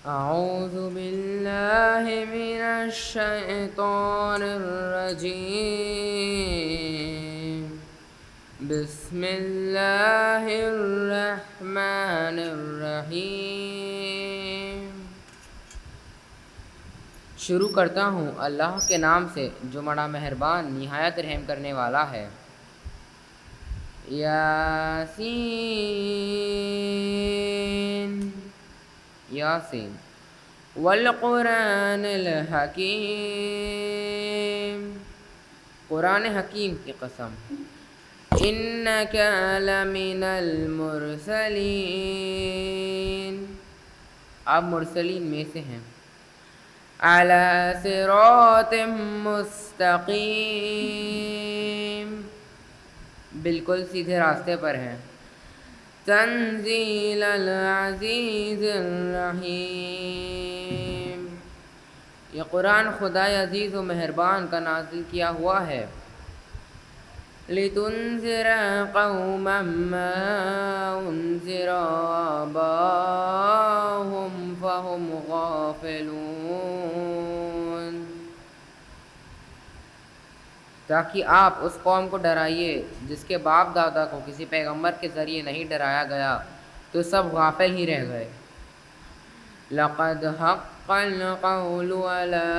أعوذ بالله من الشيطان الرجيم. بسم اللہ الرحمن الرحیم. شروع کرتا ہوں اللہ کے نام سے جو بڑا مہربان نہایت رحم کرنے والا ہے. یاسین یاسین والقرآن الحکیم، قرآن حکیم کی قسم. انک لمن المرسلین، آپ مرسلین میں سے ہیں. علی صراط مستقیم، بالکل سیدھے راستے پر ہیں. تنزیل العزیز الرحیم، یہ قرآن خدائے عزیز و مہربان کا نازل کیا ہوا ہے. لِتُنذِرَ قَوْمًا مَّا أُنذِرَ آبَاؤُهُمْ فَهُمْ غَافِلُونَ، تاکہ آپ اس قوم کو ڈرائیے جس کے باپ دادا کو کسی پیغمبر کے ذریعے نہیں ڈرایا گیا تو سب غافل ہی رہ گئے. لَقَدْ حَقَّ الْقَوْلُ عَلَىٰ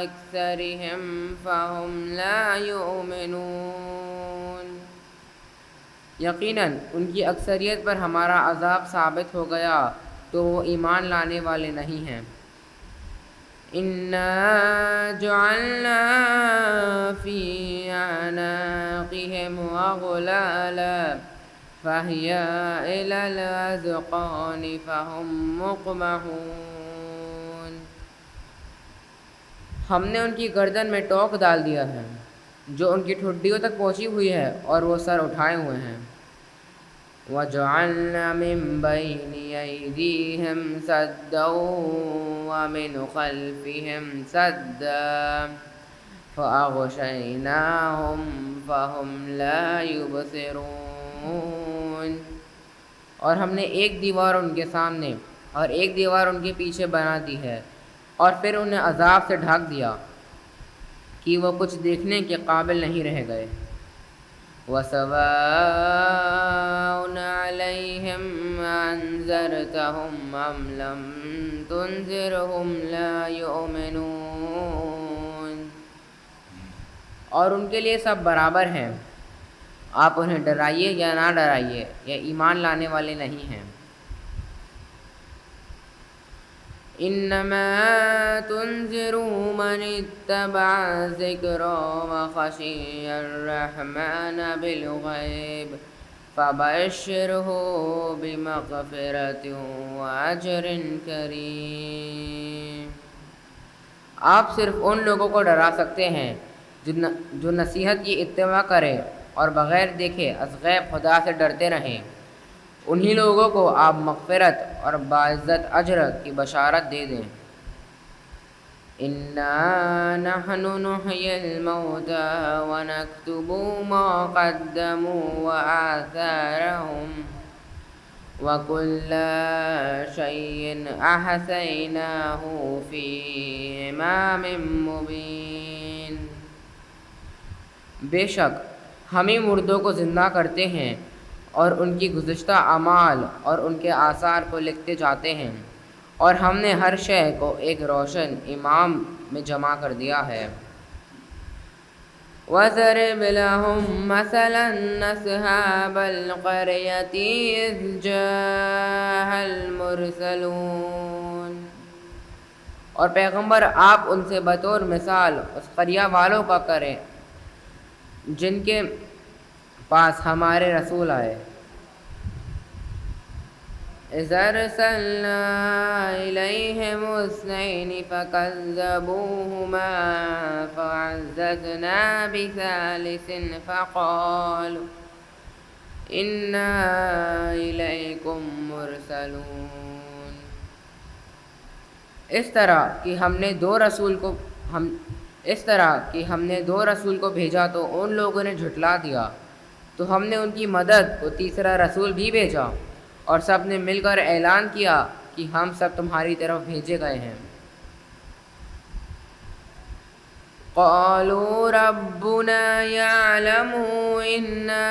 أَكْثَرِهِمْ فَهُمْ لَا يُؤْمِنُونَ، یقیناً ان کی اکثریت پر ہمارا عذاب ثابت ہو گیا تو وہ ایمان لانے والے نہیں ہیں. اِنَّا جَعَلْنَا فِي أَعْنَاقِهِمْ أَغْلَالًا فَهِيَ إِلَى الْأَذْقَانِ فَهُمْ مُقْمَحُونَ، ہم نے ان کی گردن میں ٹوک ڈال دیا ہے جو ان کی ٹھڈیوں تک پہنچی ہوئی ہے اور وہ سر اٹھائے ہوئے ہیں. وَجَعَلْنَا مِن بَيْنِ أَيْدِيهِمْ سَدًّا وَمِنْ خَلْفِهِمْ سَدًّا فَأَغْشَيْنَاهُمْ فَهُمْ لَا يُبْصِرُونَ، اور ہم نے ایک دیوار ان کے سامنے اور ایک دیوار ان کے پیچھے بنا دی ہے اور پھر انہیں عذاب سے ڈھانپ دیا کہ وہ کچھ دیکھنے کے قابل نہیں رہ گئے. وَسَوَاءٌ عَلَيْهِمْ أَنذَرْتَهُمْ أَمْ لَمْ تُنذِرْهُمْ لَا يُؤْمِنُونَ، اور ان کے لیے سب برابر ہیں، آپ انہیں ڈرائیے یا نہ ڈرائیے یا ایمان لانے والے نہیں ہیں. انما تنذر من اتبع الذکر وخشی الرحمن بالغیب فبشرہ بمغفرۃ واجر کریم، آپ صرف ان لوگوں کو ڈرا سکتے ہیں جو نصیحت کی اتباع کرے اور بغیر دیکھے از غیب خدا سے ڈرتے رہیں. انہی لوگوں کو آپ مغفرت اور باعزت اجر کی بشارت دے دیں. اِنَّا نَحْنُ نُحْيِي الْمَوْتَىٰ وَنَكْتُبُ مَا قَدَّمُوا وَآثَارَهُمْ وَكُلَّ شَيْءٍ أَحْصَيْنَاهُ فِي إِمَامٍ مُّبِينٍ، بے شک ہم ہی مردوں کو زندہ کرتے ہیں اور ان کی گزشتہ اعمال اور ان کے آثار کو لکھتے جاتے ہیں، اور ہم نے ہر شے کو ایک روشن امام میں جمع کر دیا ہے. وَاضْرِبْ لَهُم مَّثَلًا أَصْحَابَ الْقَرْيَةِ إِذْ جَاءَهَا الْمُرْسَلُونَ، اور پیغمبر آپ ان سے بطور مثال اس قریہ والوں کا کریں جن کے پاس ہمارے رسول آئے. إِذْ أَرْسَلْنَا إِلَيْهِمُ اثْنَيْنِ فَكَذَّبُوهُمَا فَعَزَّزْنَا بِثَالِثٍ فَقَالُوا إِنَّا إِلَيْكُمْ مُرْسَلُونَ، اس طرح کہ ہم نے دو رسول کو بھیجا تو ان لوگوں نے جھٹلا دیا، تو ہم نے ان کی مدد کو تیسرا رسول بھی بھیجا اور سب نے مل کر اعلان کیا کہ ہم سب تمہاری طرف بھیجے گئے ہیں۔ قالوا ربنا يعلم إنا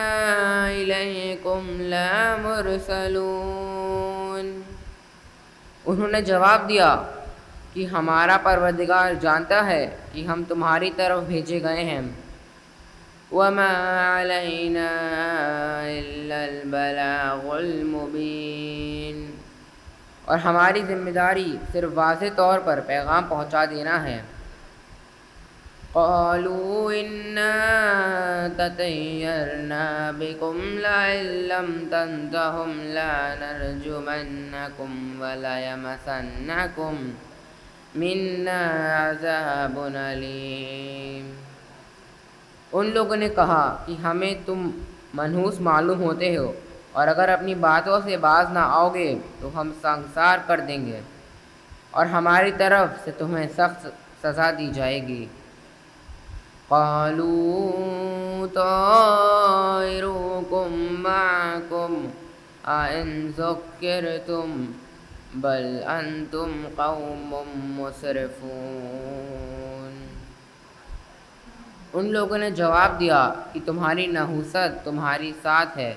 إليكم لمرسلون، انہوں نے جواب دیا کہ ہمارا پروردگار جانتا ہے کہ ہم تمہاری طرف بھیجے گئے ہیں۔ وما علينا إلا البلاغ المبين، اور ہماری ذمہ داری صرف واضح طور پر پیغام پہنچا دینا ہے۔ قالوا إنا تطيرنا بكم لئن لم تنتهوا لنرجمنكم وليمسنكم منا عذاب أليم، ان لوگوں نے کہا کہ ہمیں تم منحوس معلوم ہوتے ہو، اور اگر اپنی باتوں سے باز نہ آؤ گے تو ہم سنگسار کر دیں گے، اور ہماری طرف سے تمہیں سخت سزا دی جائے گی۔ قالوا طائركم معكم أئن ذكرتم بل أنتم قوم مسرفون، ان لوگوں نے جواب دیا کہ تمہاری نحوست تمہاری ساتھ ہے،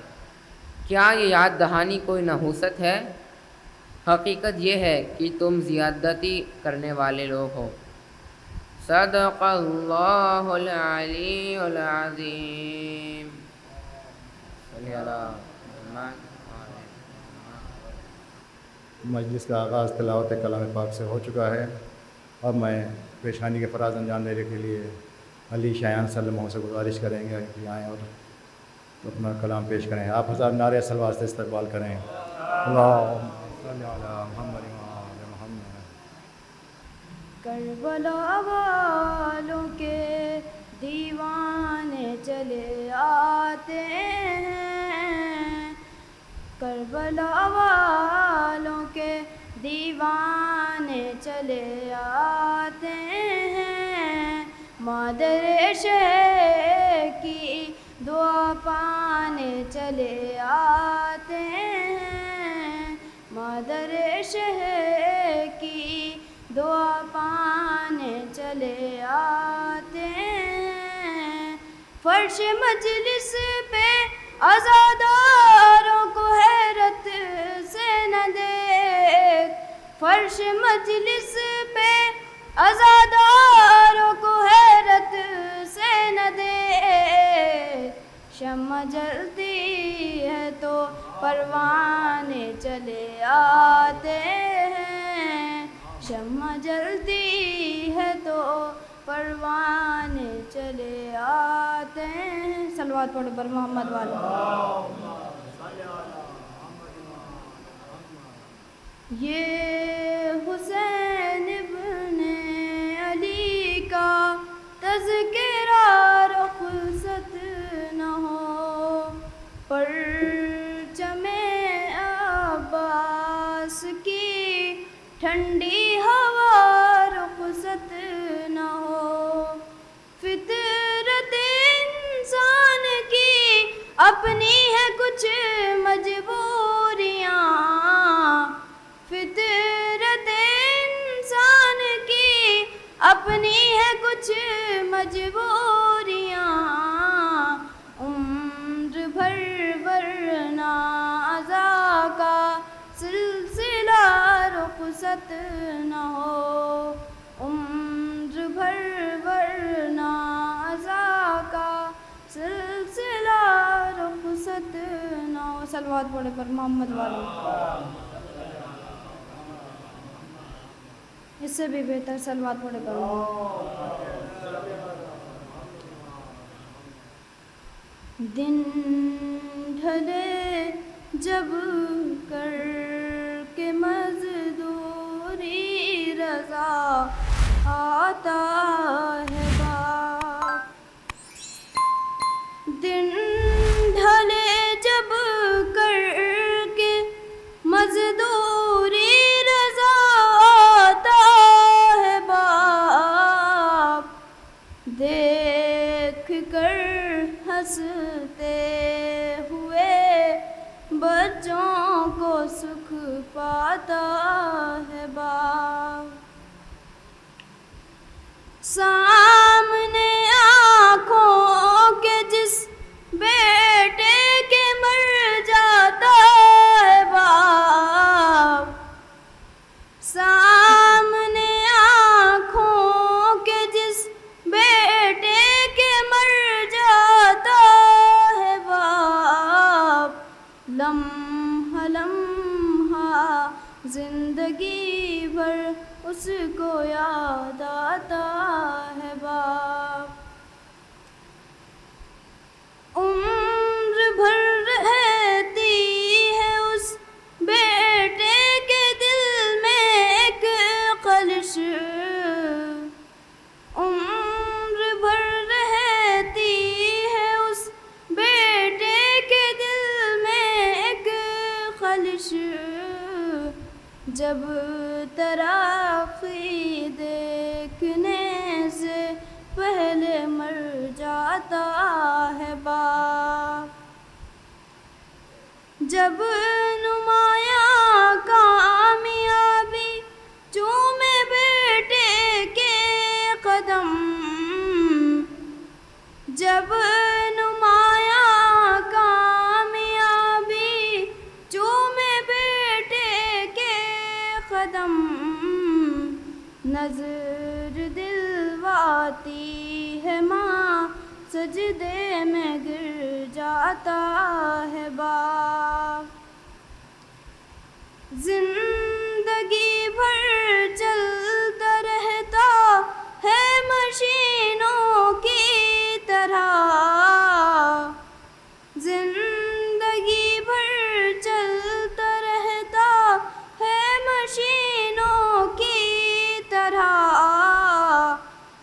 کیا یہ یاد دہانی کوئی نحوست ہے؟ حقیقت یہ ہے کہ تم زیادتی کرنے والے لوگ ہو۔ صدق اللہ العلی العظیم۔ مجلس کا آغاز تلاوت کلام پاک سے ہو چکا ہے۔ اب میں پیشانی کے فراز انجام دینے کے لیے علی شایان صلی اللہ علیہ وسلم سے گزارش کریں گے کہ آئیں اور اپنا کلام پیش کریں۔ آپ ہزار نعرے صلوات سے استقبال کریں۔ اللہم صلی علی محمد و آل محمد۔ کربلا والوں کے دیوانے چلے آتے ہیں، کربلا والوں کے دیوانے چلے آتے ہیں، مادر شہر کی دعا پانے چلے آتے ہیں، مادر شہر کی دعا پانے چلے آتے ہیں، فرش مجلس پہ عزاداروں کو حیرت سے نہ دیکھ، فرش مجلس پہ عزاداروں کو حیرت سے نہ دیکھ، شمع جلتی ہے تو پروانے چلے آتے ہیں، شمع جلتی ہے تو پروانے چلے آتے ہیں۔ صلوات پڑھو پر محمد والے۔ یہ حسین ابن علی کا تذکرہ رخصت نہ ہو، پرچم عباس کی ٹھنڈی ہوا رخصت نہ ہو، فطرت انسان کی اپنی ہے کچھ مجبوریاں، فطرت انسان کی اپنی ہے کچھ مجبوریاں، عمر بھر ورنہ عزا کا سلسلہ رخصت نہ ہو، عمر بھر ورنہ عزا کا سلسلہ رخصت نہ ہو۔ صلوات پڑھے پر محمد والے۔ اس سے بھی بہتر صلوات پڑھے پر دن ڈھلے جب کر کے مزدوری رضا آتا ہے باپ، دن ڈھلے جب کر کے مزدوری رضا آتا ہے باپ، دیکھ کر ہنستے ہوئے بچوں کو سکھ پاتا زندگی بھر اس کو یاد آتا ہے باپ. عمر بھر رہتی ہے اس بیٹے کے دل میں ایک خلش. عمر بھر رہتی ہے اس بیٹے کے دل میں ایک خلش. جب ترقی دیکھنے سے پہلے مر جاتا ہے باپ. جب نمایاں کامیابی چومے بیٹے کے قدم. جب نمایاں کامیابی چومے بیٹے کے قدم. نظر دلواتی ہے ماں سجدے میں گر جاتا ہے باپ. زندگی بھر چلتا رہتا ہے مشینوں کی طرح. زندگی بھر چلتا رہتا ہے مشینوں کی طرح.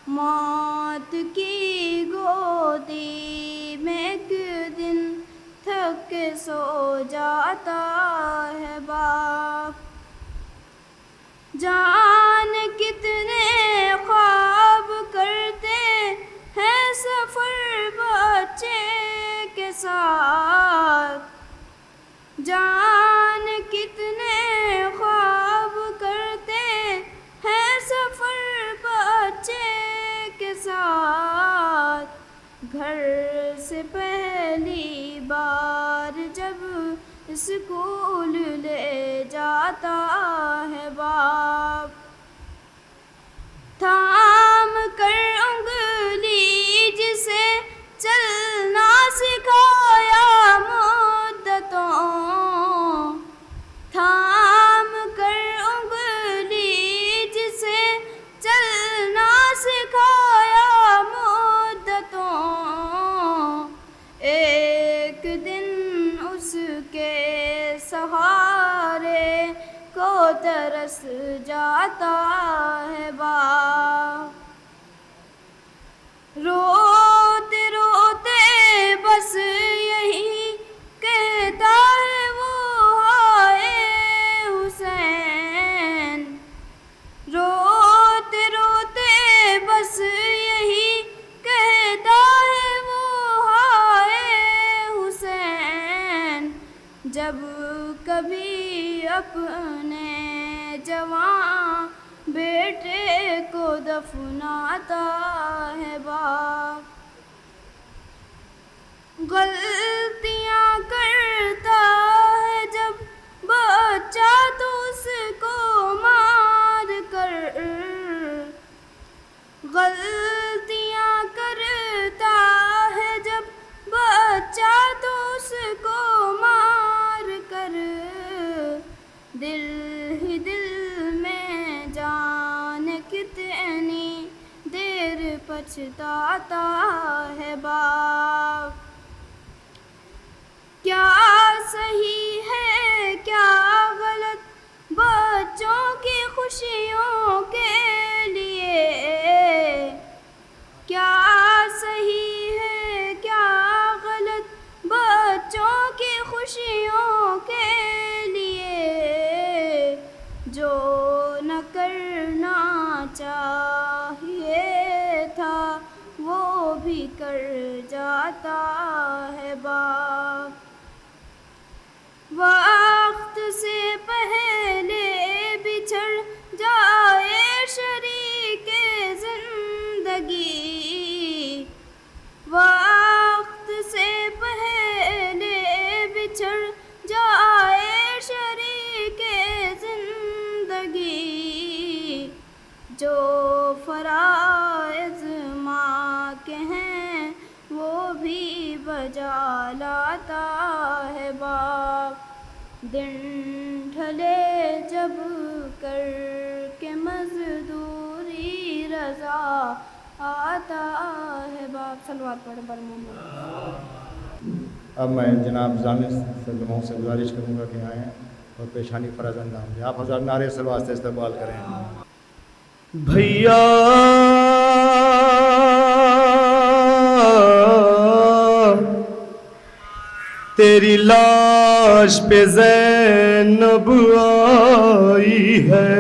موت کی گودی میں ایک دن تھک کے سو جاتا ہے باپ. جان کتنے خواب کرتے ہیں سفر بچے کے ساتھ. جان کتنے خواب کرتے ہیں سفر بچے کے ساتھ. گھر سے پہلی بار جب اسکول لے جاتا ہے باپ. تھام کر انگلی جسے چلنا سکھایا مدتوں. تھام کر انگلی جسے چلنا سکھایا مدتوں. ایک دن اس کے سہارے کو ترس جاتا ہے باپ. روتے روتے بس یہی کہتا ہے وہ ہائے حسین. روتے روتے بس یہی کہتا ہے وہ ہائے حسین. جب کبھی اپنے جوان بیٹے کو دفناتا ہے باپ. غلطیاں کرتا ہے جب بچہ تو اس کو مار کر. غلطیاں کرتا ہے جب بچہ تو اس کو مار کر. دل ہی دل میں جانے کتنی دیر پچھتاتا ہے باپ. کیا صحیح ہے کیا غلط بچوں کی خوشیوں کے لیے. کیا صحیح ہے کیا غلط بچوں کی خوشیوں کے لیے. جو نہ کرنا چاہیے تھا وہ بھی کر جاتا ہے باپ. وقت سے پہلے بچھڑ جائے شریک زندگی. وقت سے پہلے بچھڑ جائے شریک زندگی. جو فرائض ماں کے ہیں وہ بھی بجا لاتا ہے باپ. دن ڈھلے جب کر کے مزدوری رضا آتا ہے باپ. صلوات پڑھیں بر محمد. اب میں جناب ضامن سلموں سے گزارش کروں گا کہ آئیں اور پیشانی فرض انجام دیں. آپ حضرات نعرے صلوات سے استقبال کریں. بھیا تیری لاش پہ زینب آئی ہے.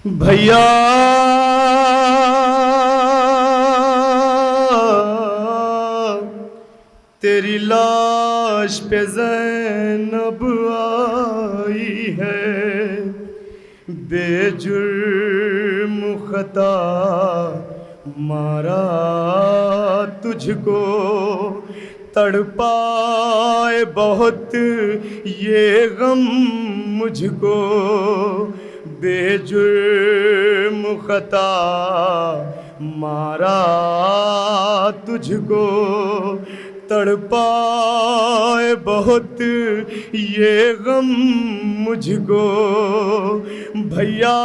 بھیا تیری لاش پہ زینب آئی ہے. بے جرم خطا مارا تجھ کو تڑپائے بہت یہ غم مجھ کو. بے جرم خطا مارا تجھ کو تڑپائے بہت یہ غم مجھ کو. بھیا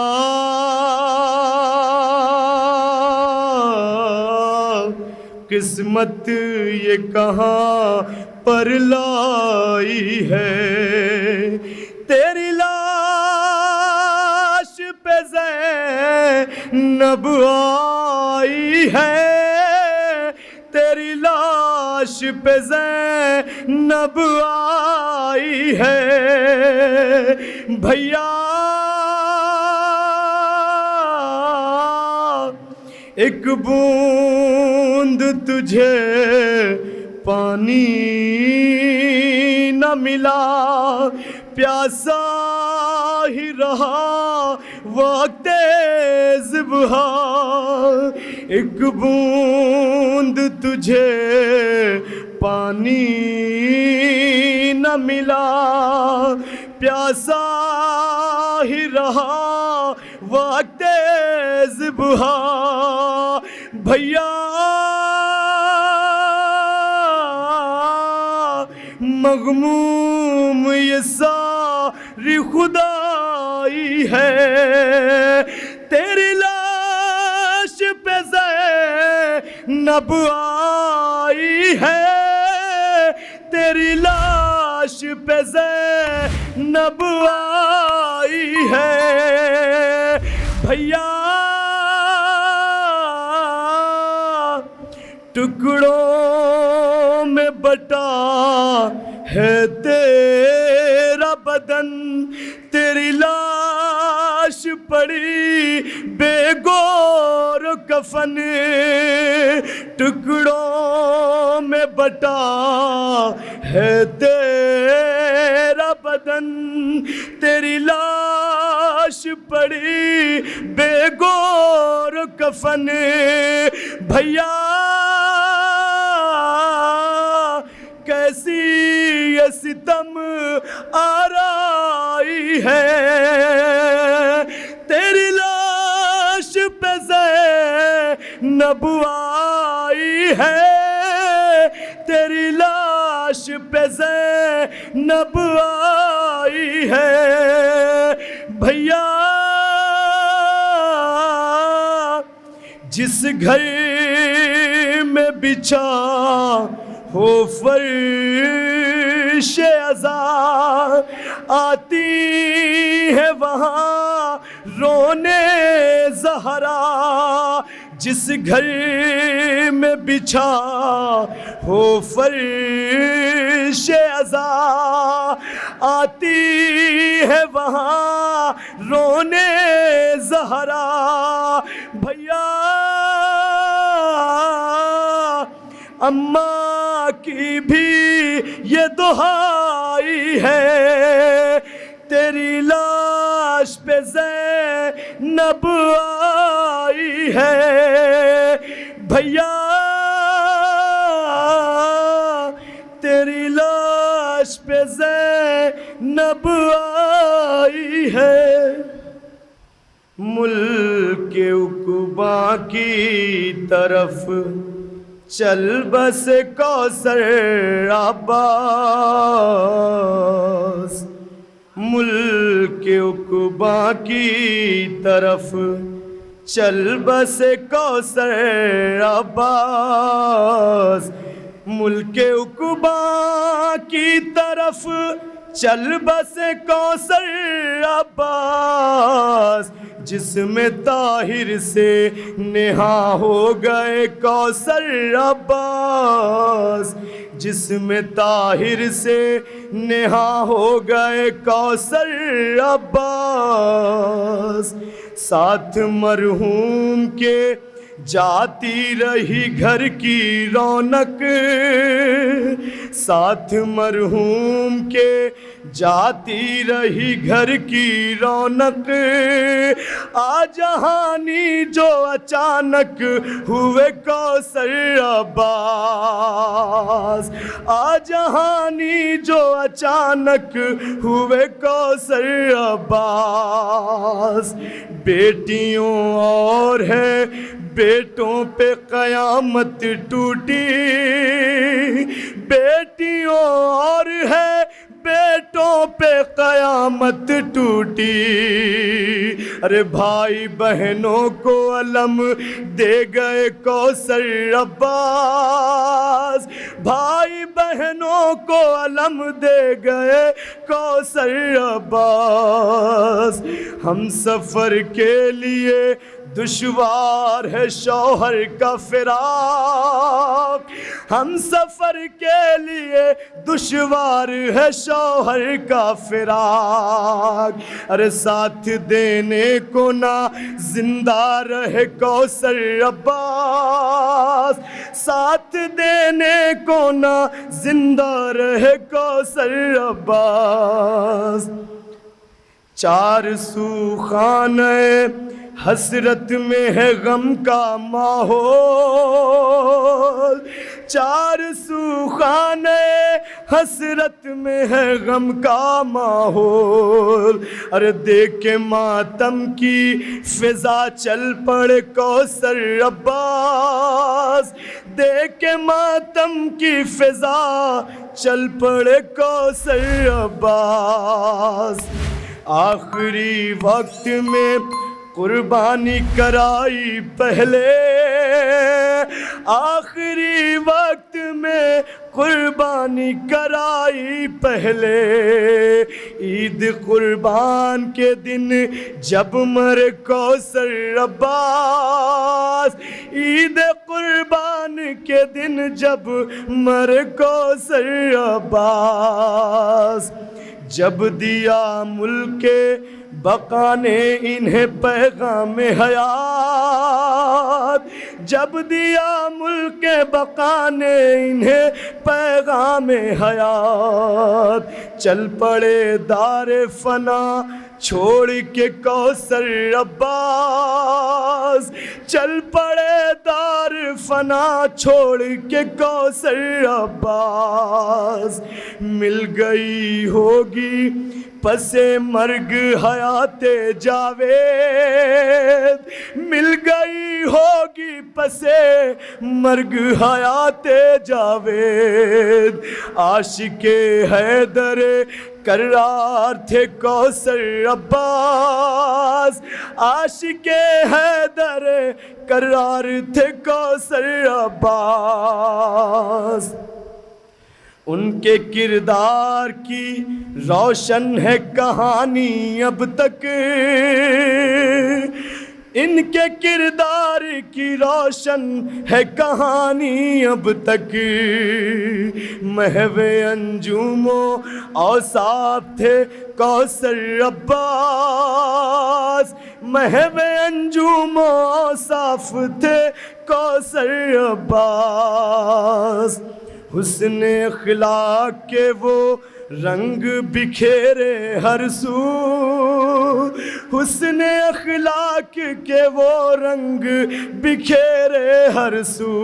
قسمت یہ کہاں پر لائی ہے. تیری لاش پہ زینب آئی ہے. تیری لاش پہ زینب آئی ہے. بھیا ایک بوند تجھے پانی نہ ملا. پیاسا ہی رہا وقت ذبح. ایک بوند تجھے پانی نہ ملا. پیاسا ہی رہا وقت ذبح. بھیا مغموم یہ ساری خدائی ہے. تیری لاش پہ زینب آئی ہے. تیری لاش پہ زینب آئی ہے. بھیا ٹکڑوں میں بٹا ہے تیرا بدن. تیری لاش پڑی بے گور کفن. ٹکڑوں میں بٹا ہے تیرا بدن. تیری لاش پڑی بے گور کفن. بھیا کیسی یہ ستم آرائی ہے. تیری لاش پہ زینب آئی ہے. تیری لاش پہ زینب آئی ہے. بھیا جس گھر میں بچھا ہو فرش عزا آتی ہے وہاں رونے زہرا. جس گھر میں بچھا ہو فرش عزا آتی ہے وہاں رونے زہرا. بھیا اماں کی بھی یہ دعائی ہے. تیری لاش پہ زینب آئی ہے. بھیا تیری لاش پہ زینب آئی ہے. ملک عقبہ کی طرف چل بس کوثر عباس. ملک عقبا کی طرف چل بسے کوثر عباس، ملک عقبا کی طرف چل بسے کوثر عباس، جسم طاہر سے نہا ہو گئے کوثر عباس، جسم طاہر سے نہا ہو گئے کوثر عباس، ساتھ مرحوم کے جاتی رہی گھر کی رونق، ساتھ مرحوم کے جاتی رہی گھر کی رونق، آجہانی جو اچانک ہوئے کوثر عباس، آجہانی جو اچانک ہوئے کوثر عباس، بیٹیوں اور ہے بیٹوں پہ قیامت ٹوٹی، بیٹیوں اور ہے بیٹوں پہ قیامت ٹوٹی، ارے بھائی بہنوں کو علم دے گئے کوثر عباس، بھائی بہنوں کو علم دے گئے کوثر عباس، ہم سفر کے لیے دشوار ہے شوہر کا فراق، ہم سفر کے لیے دشوار ہے شوہر کا فراق، ارے ساتھ دینے کو نہ زندہ رہے کوثر عباس، ساتھ دینے کو نہ زندہ رہے کوثر عباس، چار سو خانہ حسرت میں ہے غم کا ماحول، چار سو خانہ حسرت میں ہے غم کا ماحول، ارے دیکھ کے ماتم کی فضا چل پڑے کوثر عباس، دیکھ کے ماتم کی فضا چل پڑے کوثر عباس، آخری وقت میں قربانی کرائی پہلے، آخری وقت میں قربانی کرائی پہلے، عید قربان کے دن جب مرے کوثر عباس، عید قربان کے دن جب مرے کوثر عباس، جب دیا ملک بقا نے انہیں پیغام حیات، جب دیا ملک بقا نے انہیں پیغام حیات، چل پڑے دار فنا چھوڑ کے کوثر عباس، چل پڑے دار فنا چھوڑ کے کوثر عباس، مل گئی ہوگی پس مرگ حیات جاوید، مل گئی ہوگی پس مرگ حیات جاوید، عاشق حیدر کرار تھے کوثر عباس، عاشق حیدر کرار تھے کوثر عباس، ان کے کردار کی روشن ہے کہانی اب تک، ان کے کردار کی روشن ہے کہانی اب تک، محو انجم و اوصاف تھے کوثر عباس، محو انجم و اوصاف تھے کوثر عباس، حسن اخلاق کے وہ رنگ بکھیرے ہر سو، حسن اخلاق کے وہ رنگ بکھیرے ہر سو،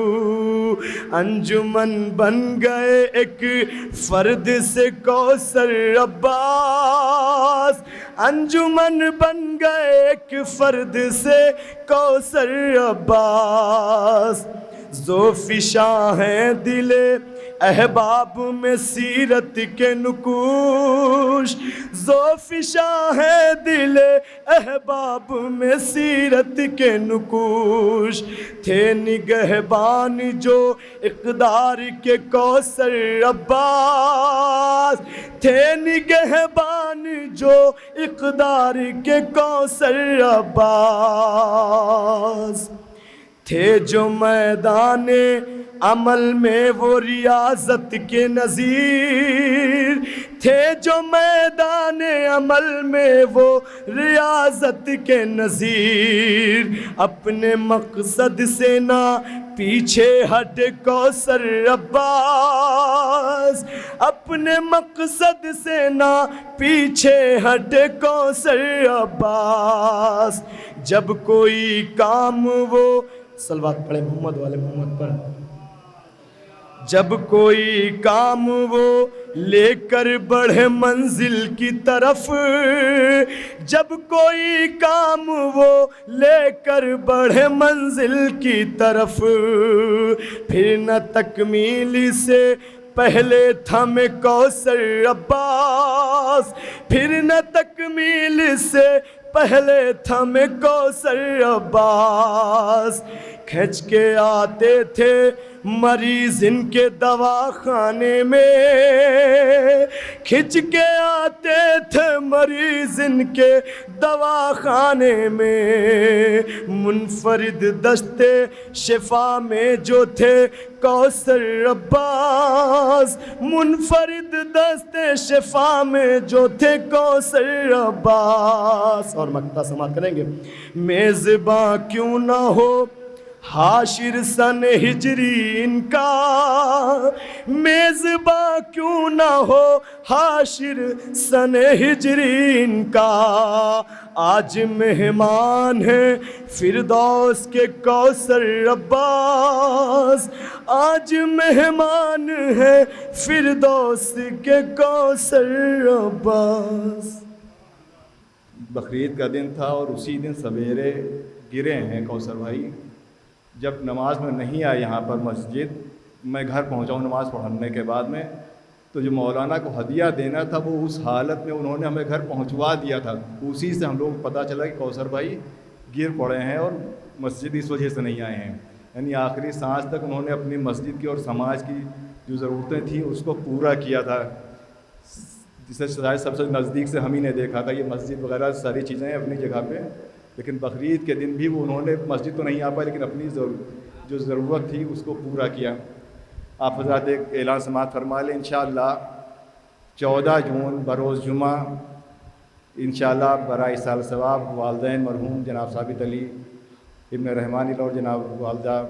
انجمن بن گئے ایک فرد سے کوثر عباس، انجمن بن گئے ایک فرد سے کوثر عباس، ذوفشاں ہیں دل احباب میں سیرت کے نقوش، ذوفشاں ہے دل احباب میں سیرت کے نقوش، تھے نگہبان جو اقدار کے کوثر عباس، تھے نگہبان جو اقدار کے کوثر عباس، تھے جو میدان عمل میں وہ ریاضت کے نظیر، تھے جو میدان عمل میں وہ ریاضت کے نظیر، اپنے مقصد سے نہ پیچھے ہٹ کوثر عباس، اپنے مقصد سے نہ پیچھے ہٹ کوثر عباس، جب کوئی کام وہ صلوات پڑھے محمد والے محمد پر، جب کوئی کام وہ لے کر بڑھے منزل کی طرف، جب کوئی کام وہ لے کر بڑھے منزل کی طرف، پھر نہ تکمیل سے پہلے تھمے کوثر عباس، پھر نہ تکمیل سے پہلے تھمے کوثر عباس، کھنچ کے آتے تھے مریض ان کے دواخانے میں، کھنچ کے آتے تھے مریض ان کے دواخانے میں، منفرد دستے شفا میں جو تھے کوثر عباس، منفرد دستے شفا میں جو تھے کوثر عباس۔ اور مقطع سماعت کریں گے۔ میزباں کیوں نہ ہو حاشر سن ہجری ان کا، میزباں کیوں نہ ہو حاشر سن ہجری ان کا، آج مہمان ہیں فردوس کے کوثر عباس، آج مہمان ہیں فردوس کے کوثر عباس۔ بقرعید کا دن تھا اور اسی دن سویرے گرے ہیں کوثر بھائی، جب نماز میں نہیں آئے یہاں پر مسجد، میں گھر پہنچا ہوں نماز پڑھنے کے بعد میں، تو جو مولانا کو ہدیہ دینا تھا وہ اس حالت میں انہوں نے ہمیں گھر پہنچوا دیا تھا، اسی سے ہم لوگ کو پتہ چلا کہ کوثر بھائی گر پڑے ہیں اور مسجد اس وجہ سے نہیں آئے ہیں، یعنی آخری سانس تک انہوں نے اپنی مسجد کی اور سماج کی جو ضرورتیں تھیں اس کو پورا کیا تھا، جسے شاید سب سے نزدیک سے ہم ہی نے دیکھا تھا۔ یہ مسجد وغیرہ ساری چیزیں ہیں اپنی جگہ پہ، لیکن بقرعید کے دن بھی وہ انہوں نے مسجد تو نہیں آ پائے لیکن اپنی جو ضرورت تھی اس کو پورا کیا۔ آپ حضرات ایک اعلان سماعت فرما لیں، انشاءاللہ 14 جون بروز جمعہ انشاءاللہ برائے سال ثواب والدین مرحوم جناب ثابت علی ابن رحمانی اور جناب والدہ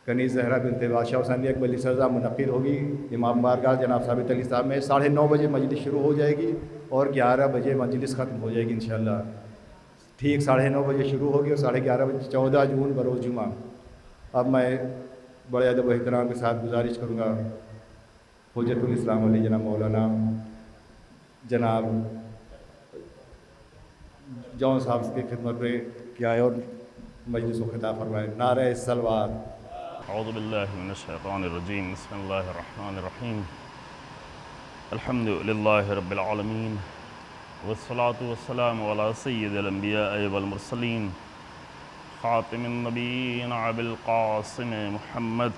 کنیز زہرا بنت بادشاہ حسینی اکبری سزا منعقد ہوگی امام بارگاہ جناب ثابت علی صاحب میں، 9:30 بجے مجلس شروع ہو جائے گی اور 11 بجے مجلس ختم ہو جائے گی انشاءاللہ، ٹھیک 9:30 بجے شروع ہوگی اور 11:30 بجے 14 جون بروز جمعہ۔ اب میں بڑے ادب و احترام کے ساتھ گزارش کروں گا حجت الاسلام علی جناب مولانا جناب جون صاحب کی خدمت میں کیا ہے اور مجلس و خطاب فرمائے۔ نعرہ صلوات۔ اعوذ باللہ من الشیطان الرجیم، بسم اللہ الرحمن الرحیم، الحمد للہ رب العالمین، والصلاة والسلام علی سید الانبیاء والمرسلین، خاتم النبیین ابی القاسم محمد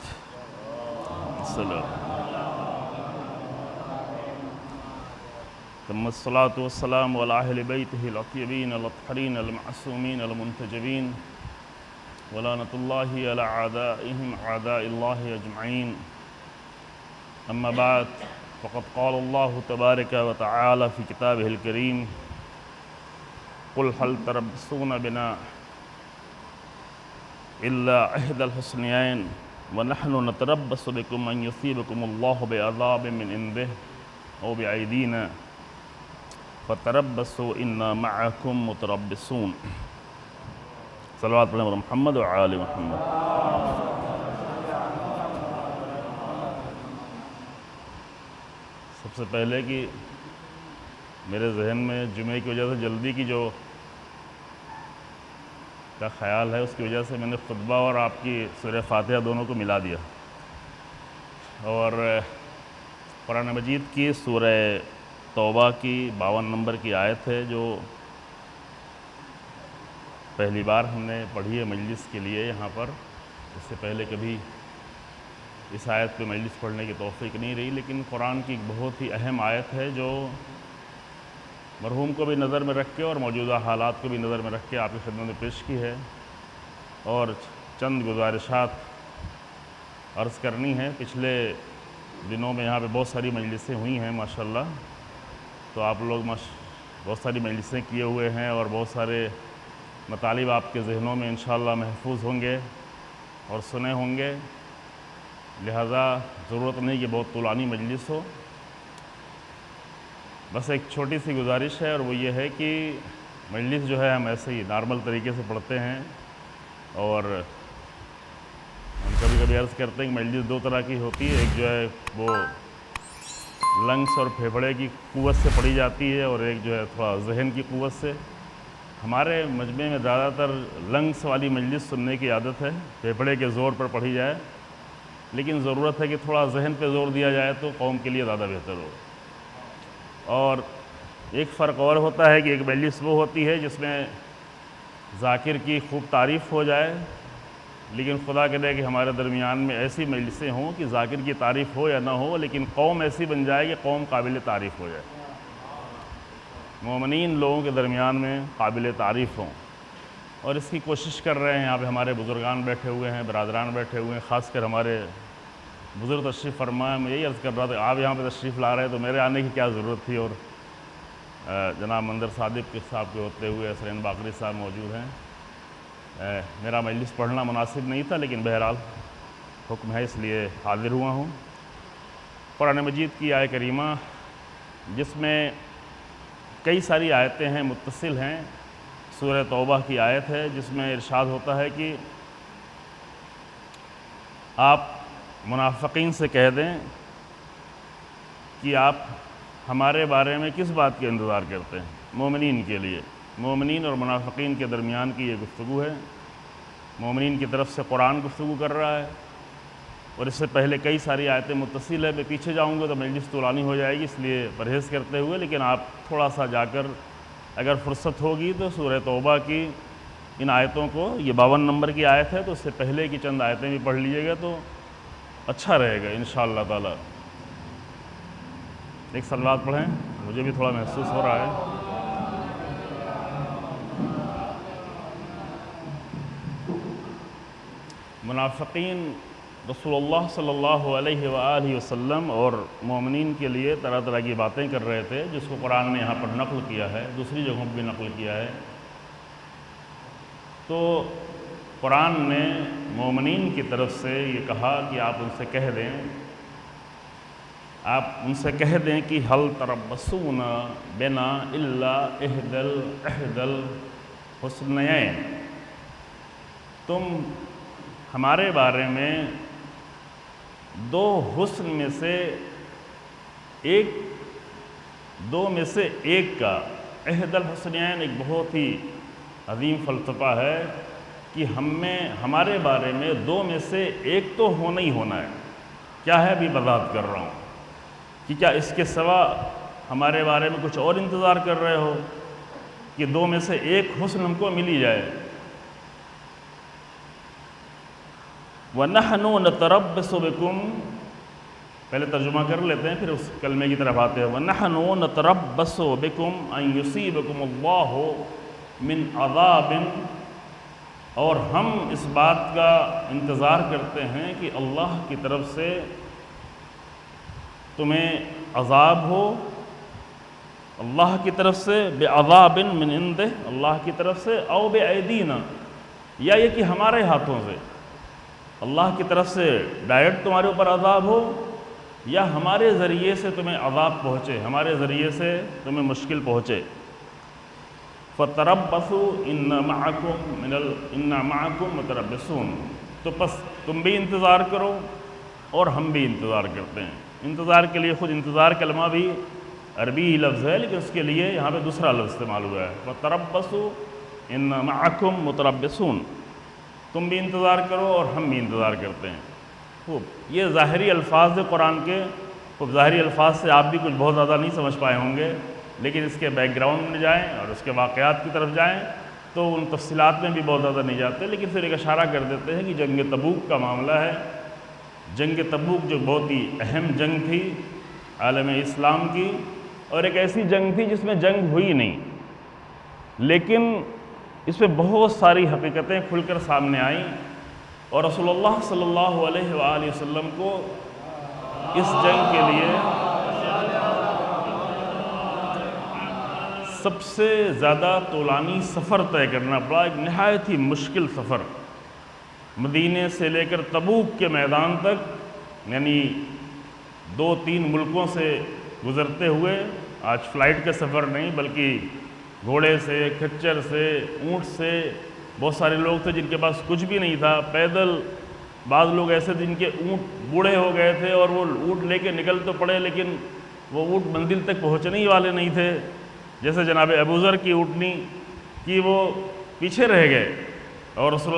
صلی ثم الصلاة والسلام علی اہل بیتہ الاطیبین الاطہرین المعصومین المنتجبین، ولعنۃ اللہ علی اعدائہم اعداء اللہ اجمعین، اما بعد فقد قال اللہ تبارک وتعالی فی کتابہ الکریم، قل هل تربصون بنا الا احدى الحسنيين ونحن نتربص بكم ان يصيبكم الله بعذاب من عنده او بايدينا فتربصوا انا معكم متربصون۔ صلوات علی محمد وعلی محمد۔ سب سے پہلے کہ میرے ذہن میں جمعے کی وجہ سے جلدی کی جو کا خیال ہے، اس کی وجہ سے میں نے خطبہ اور آپ کی سورہ فاتحہ دونوں کو ملا دیا، اور قرآن مجید کی سورہ توبہ کی 52 نمبر کی آیت ہے جو پہلی بار ہم نے پڑھی ہے مجلس کے لیے یہاں پر. اس سے پہلے کبھی اس آیت پہ مجلس پڑھنے کی توفیق نہیں رہی، لیکن قرآن کی ایک بہت ہی اہم آیت ہے جو مرحوم کو بھی نظر میں رکھ کے اور موجودہ حالات کو بھی نظر میں رکھ کے آپ کی خدمت میں پیش کی ہے. اور چند گزارشات عرض کرنی ہے. پچھلے دنوں میں یہاں پہ بہت ساری مجلسیں ہوئی ہیں ماشاءاللہ، تو آپ لوگ بہت ساری مجلسیں کیے ہوئے ہیں اور بہت سارے مطالب آپ کے ذہنوں میں انشاءاللہ محفوظ ہوں گے اور سنے ہوں گے، لہذا ضرورت نہیں کہ بہت طولانی مجلس ہو. بس ایک چھوٹی سی گزارش ہے اور وہ یہ ہے کہ مجلس جو ہے ہم ایسے ہی نارمل طریقے سے پڑھتے ہیں، اور ہم کبھی کبھی عرض کرتے ہیں کہ مجلس دو طرح کی ہوتی ہے. ایک جو ہے وہ لنگس اور پھیپھڑے کی قوت سے پڑھی جاتی ہے، اور ایک جو ہے تھوڑا ذہن کی قوت سے. ہمارے مجمع میں زیادہ تر لنگس والی مجلس سننے کی عادت ہے، پھیپھڑے کے زور پر پڑھی جائے، لیکن ضرورت ہے کہ تھوڑا ذہن پہ زور دیا جائے تو قوم کے لیے زیادہ بہتر ہو. اور ایک فرق اور ہوتا ہے کہ ایک مجلس وہ ہوتی ہے جس میں ذاکر کی خوب تعریف ہو جائے، لیکن خدا کرے کہ ہمارے درمیان میں ایسی مجلسیں ہوں کہ ذاکر کی تعریف ہو یا نہ ہو، لیکن قوم ایسی بن جائے کہ قوم قابل تعریف ہو جائے، مومنین لوگوں کے درمیان میں قابل تعریف ہوں. اور اس کی کوشش کر رہے ہیں. یہاں پہ ہمارے بزرگان بیٹھے ہوئے ہیں، برادران بیٹھے ہوئے ہیں، خاص کر ہمارے بزرگ تشریف فرما. میں یہی عرض کر رہا تھا آپ یہاں پہ تشریف لا رہے ہیں تو میرے آنے کی کیا ضرورت تھی، اور جناب منظر صادق صاحب کے ہوتے ہوئے اسرین باقری صاحب موجود ہیں. میرا مجلس پڑھنا مناسب نہیں تھا، لیکن بہرحال حکم ہے اس لیے حاضر ہوا ہوں. قرآن مجید کی آیت کریمہ جس میں کئی ساری آیتیں ہیں، متصل ہیں. سورہ توبہ کی آیت ہے جس میں ارشاد ہوتا ہے کہ آپ منافقین سے کہہ دیں کہ آپ ہمارے بارے میں کس بات کے انتظار کرتے ہیں. مومنین کے لیے، مومنین اور منافقین کے درمیان کی یہ گفتگو ہے. مومنین کی طرف سے قرآن گفتگو کر رہا ہے، اور اس سے پہلے کئی ساری آیتیں متصل ہے. میں پیچھے جاؤں گا تو مجلس طولانی ہو جائے گی، اس لیے پرہیز کرتے ہوئے. لیکن آپ تھوڑا سا جا کر اگر فرصت ہوگی تو سورہ توبہ کی ان آیتوں کو، یہ 52 نمبر کی آیت ہے، تو اس سے پہلے کی چند آیتیں بھی پڑھ لیجئے گا تو اچھا رہے گا انشاءاللہ تعالی. ایک صلوات پڑھیں، مجھے بھی تھوڑا محسوس ہو رہا ہے. منافقین رسول اللہ صلی اللہ علیہ وآلہ وسلم اور مومنین کے لیے طرح طرح کی باتیں کر رہے تھے، جس کو قرآن نے یہاں پر نقل کیا ہے، دوسری جگہوں پر بھی نقل کیا ہے. تو قرآن نے مومنین کی طرف سے یہ کہا کہ آپ ان سے کہہ دیں کہ حل تربصون بنا الا احدى الحسنیین، تم ہمارے بارے میں دو حسن میں سے ایک کا، احد الحسنین ایک بہت ہی عظیم فلسفہ ہے کہ ہمارے بارے میں دو میں سے ایک تو ہونا ہی ہونا ہے. کیا ہے ابھی وضاحت کر رہا ہوں کہ کیا اس کے سوا ہمارے بارے میں کچھ اور انتظار کر رہے ہو کہ دو میں سے ایک حسن ہم کو مل ہی جائے. وَنَحْنُ نَتَرَبَّصُ بِكُمْ، پہلے ترجمہ کر لیتے ہیں پھر اس کلمے کی طرف آتے ہیں. وَنَحْنُ نَتَرَبَّصُ بِكُمْ أَن يُصِيبَكُمُ اللَّهُ مِنْ عَذَابٍ، اور ہم اس بات کا انتظار کرتے ہیں کہ اللہ کی طرف سے تمہیں عذاب ہو، اللہ کی طرف سے بِعَذَابٍ مِنْ عِنْدِهِ، اللہ کی طرف سے، او بِأَيْدِينَا، یا یہ کہ ہمارے ہاتھوں سے، اللہ کی طرف سے ڈائریکٹ تمہارے اوپر عذاب ہو، یا ہمارے ذریعے سے تمہیں عذاب پہنچے، ہمارے ذریعے سے تمہیں مشکل پہنچے. فَتَرَبَّصُوا إِنَّا مَعَكُمْ مُتَرَبِّصُونَ، تو پس تم بھی انتظار کرو اور ہم بھی انتظار کرتے ہیں. انتظار کے لیے خود انتظار کلمہ بھی عربی ہی لفظ ہے، لیکن اس کے لیے یہاں پہ دوسرا لفظ استعمال ہوا ہے. فَتَرَبَّصُوا إِنَّا مَعَكُمْ مُتَرَبِّصُونَ، تم بھی انتظار کرو اور ہم بھی انتظار کرتے ہیں. خوب، یہ ظاہری الفاظ ہیں قرآن کے. خوب ظاہری الفاظ سے آپ بھی کچھ بہت زیادہ نہیں سمجھ پائے ہوں گے، لیکن اس کے بیک گراؤنڈ میں جائیں اور اس کے واقعات کی طرف جائیں تو ان تفصیلات میں بھی بہت زیادہ نہیں جاتے، لیکن پھر ایک اشارہ کر دیتے ہیں کہ جنگ تبوک کا معاملہ ہے. جنگ تبوک جو بہت ہی اہم جنگ تھی عالم اسلام کی، اور ایک ایسی جنگ تھی جس میں جنگ ہوئی نہیں، لیکن اس میں بہت ساری حقیقتیں کھل کر سامنے آئیں، اور رسول اللہ صلی اللہ علیہ وآلہ وسلم کو اس جنگ کے لیے سب سے زیادہ طولانی سفر طے کرنا پڑا. ایک نہایت ہی مشکل سفر، مدینے سے لے کر تبوک کے میدان تک، یعنی 2-3 ملکوں سے گزرتے ہوئے. آج فلائٹ کا سفر نہیں بلکہ گھوڑے سے، کھچر سے، اونٹ سے. بہت سارے لوگ تھے جن کے پاس کچھ بھی نہیں تھا، پیدل. بعض لوگ ایسے تھے جن کے اونٹ بوڑھے ہو گئے تھے اور وہ اونٹ لے کے نکل تو پڑے لیکن وہ اونٹ منزل تک پہنچنے ہی والے نہیں تھے. جیسے جناب ابوذر کی اونٹنی کہ وہ پیچھے رہ گئے اور رسول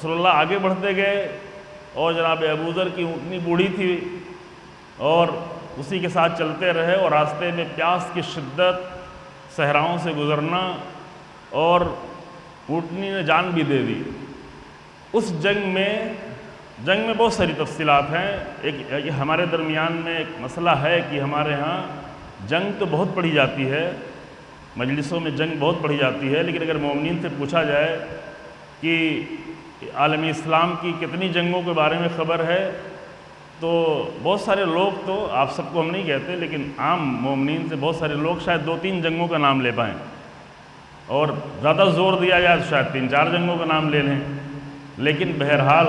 اللہ آگے بڑھتے گئے، اور جناب ابوذر کی اونٹنی بوڑھی تھی اور اسی کے ساتھ چلتے رہے، اور راستے میں پیاس کی شدت، صحراؤں سے گزرنا، اور اونٹنی نے جان بھی دے دی. اس جنگ میں بہت ساری تفصیلات ہیں. ایک ہمارے درمیان میں ایک مسئلہ ہے کہ ہمارے ہاں جنگ تو بہت پڑھی جاتی ہے، مجلسوں میں جنگ بہت پڑھی جاتی ہے، لیکن اگر مومنین سے پوچھا جائے کہ عالم اسلام کی کتنی جنگوں کے بارے میں خبر ہے تو بہت سارے لوگ، تو آپ سب کو ہم نہیں کہتے لیکن عام مومنین سے بہت سارے لوگ شاید 2-3 جنگوں کا نام لے پائیں، اور زیادہ زور دیا جائے تو شاید 3-4 جنگوں کا نام لے لیں. لیکن بہرحال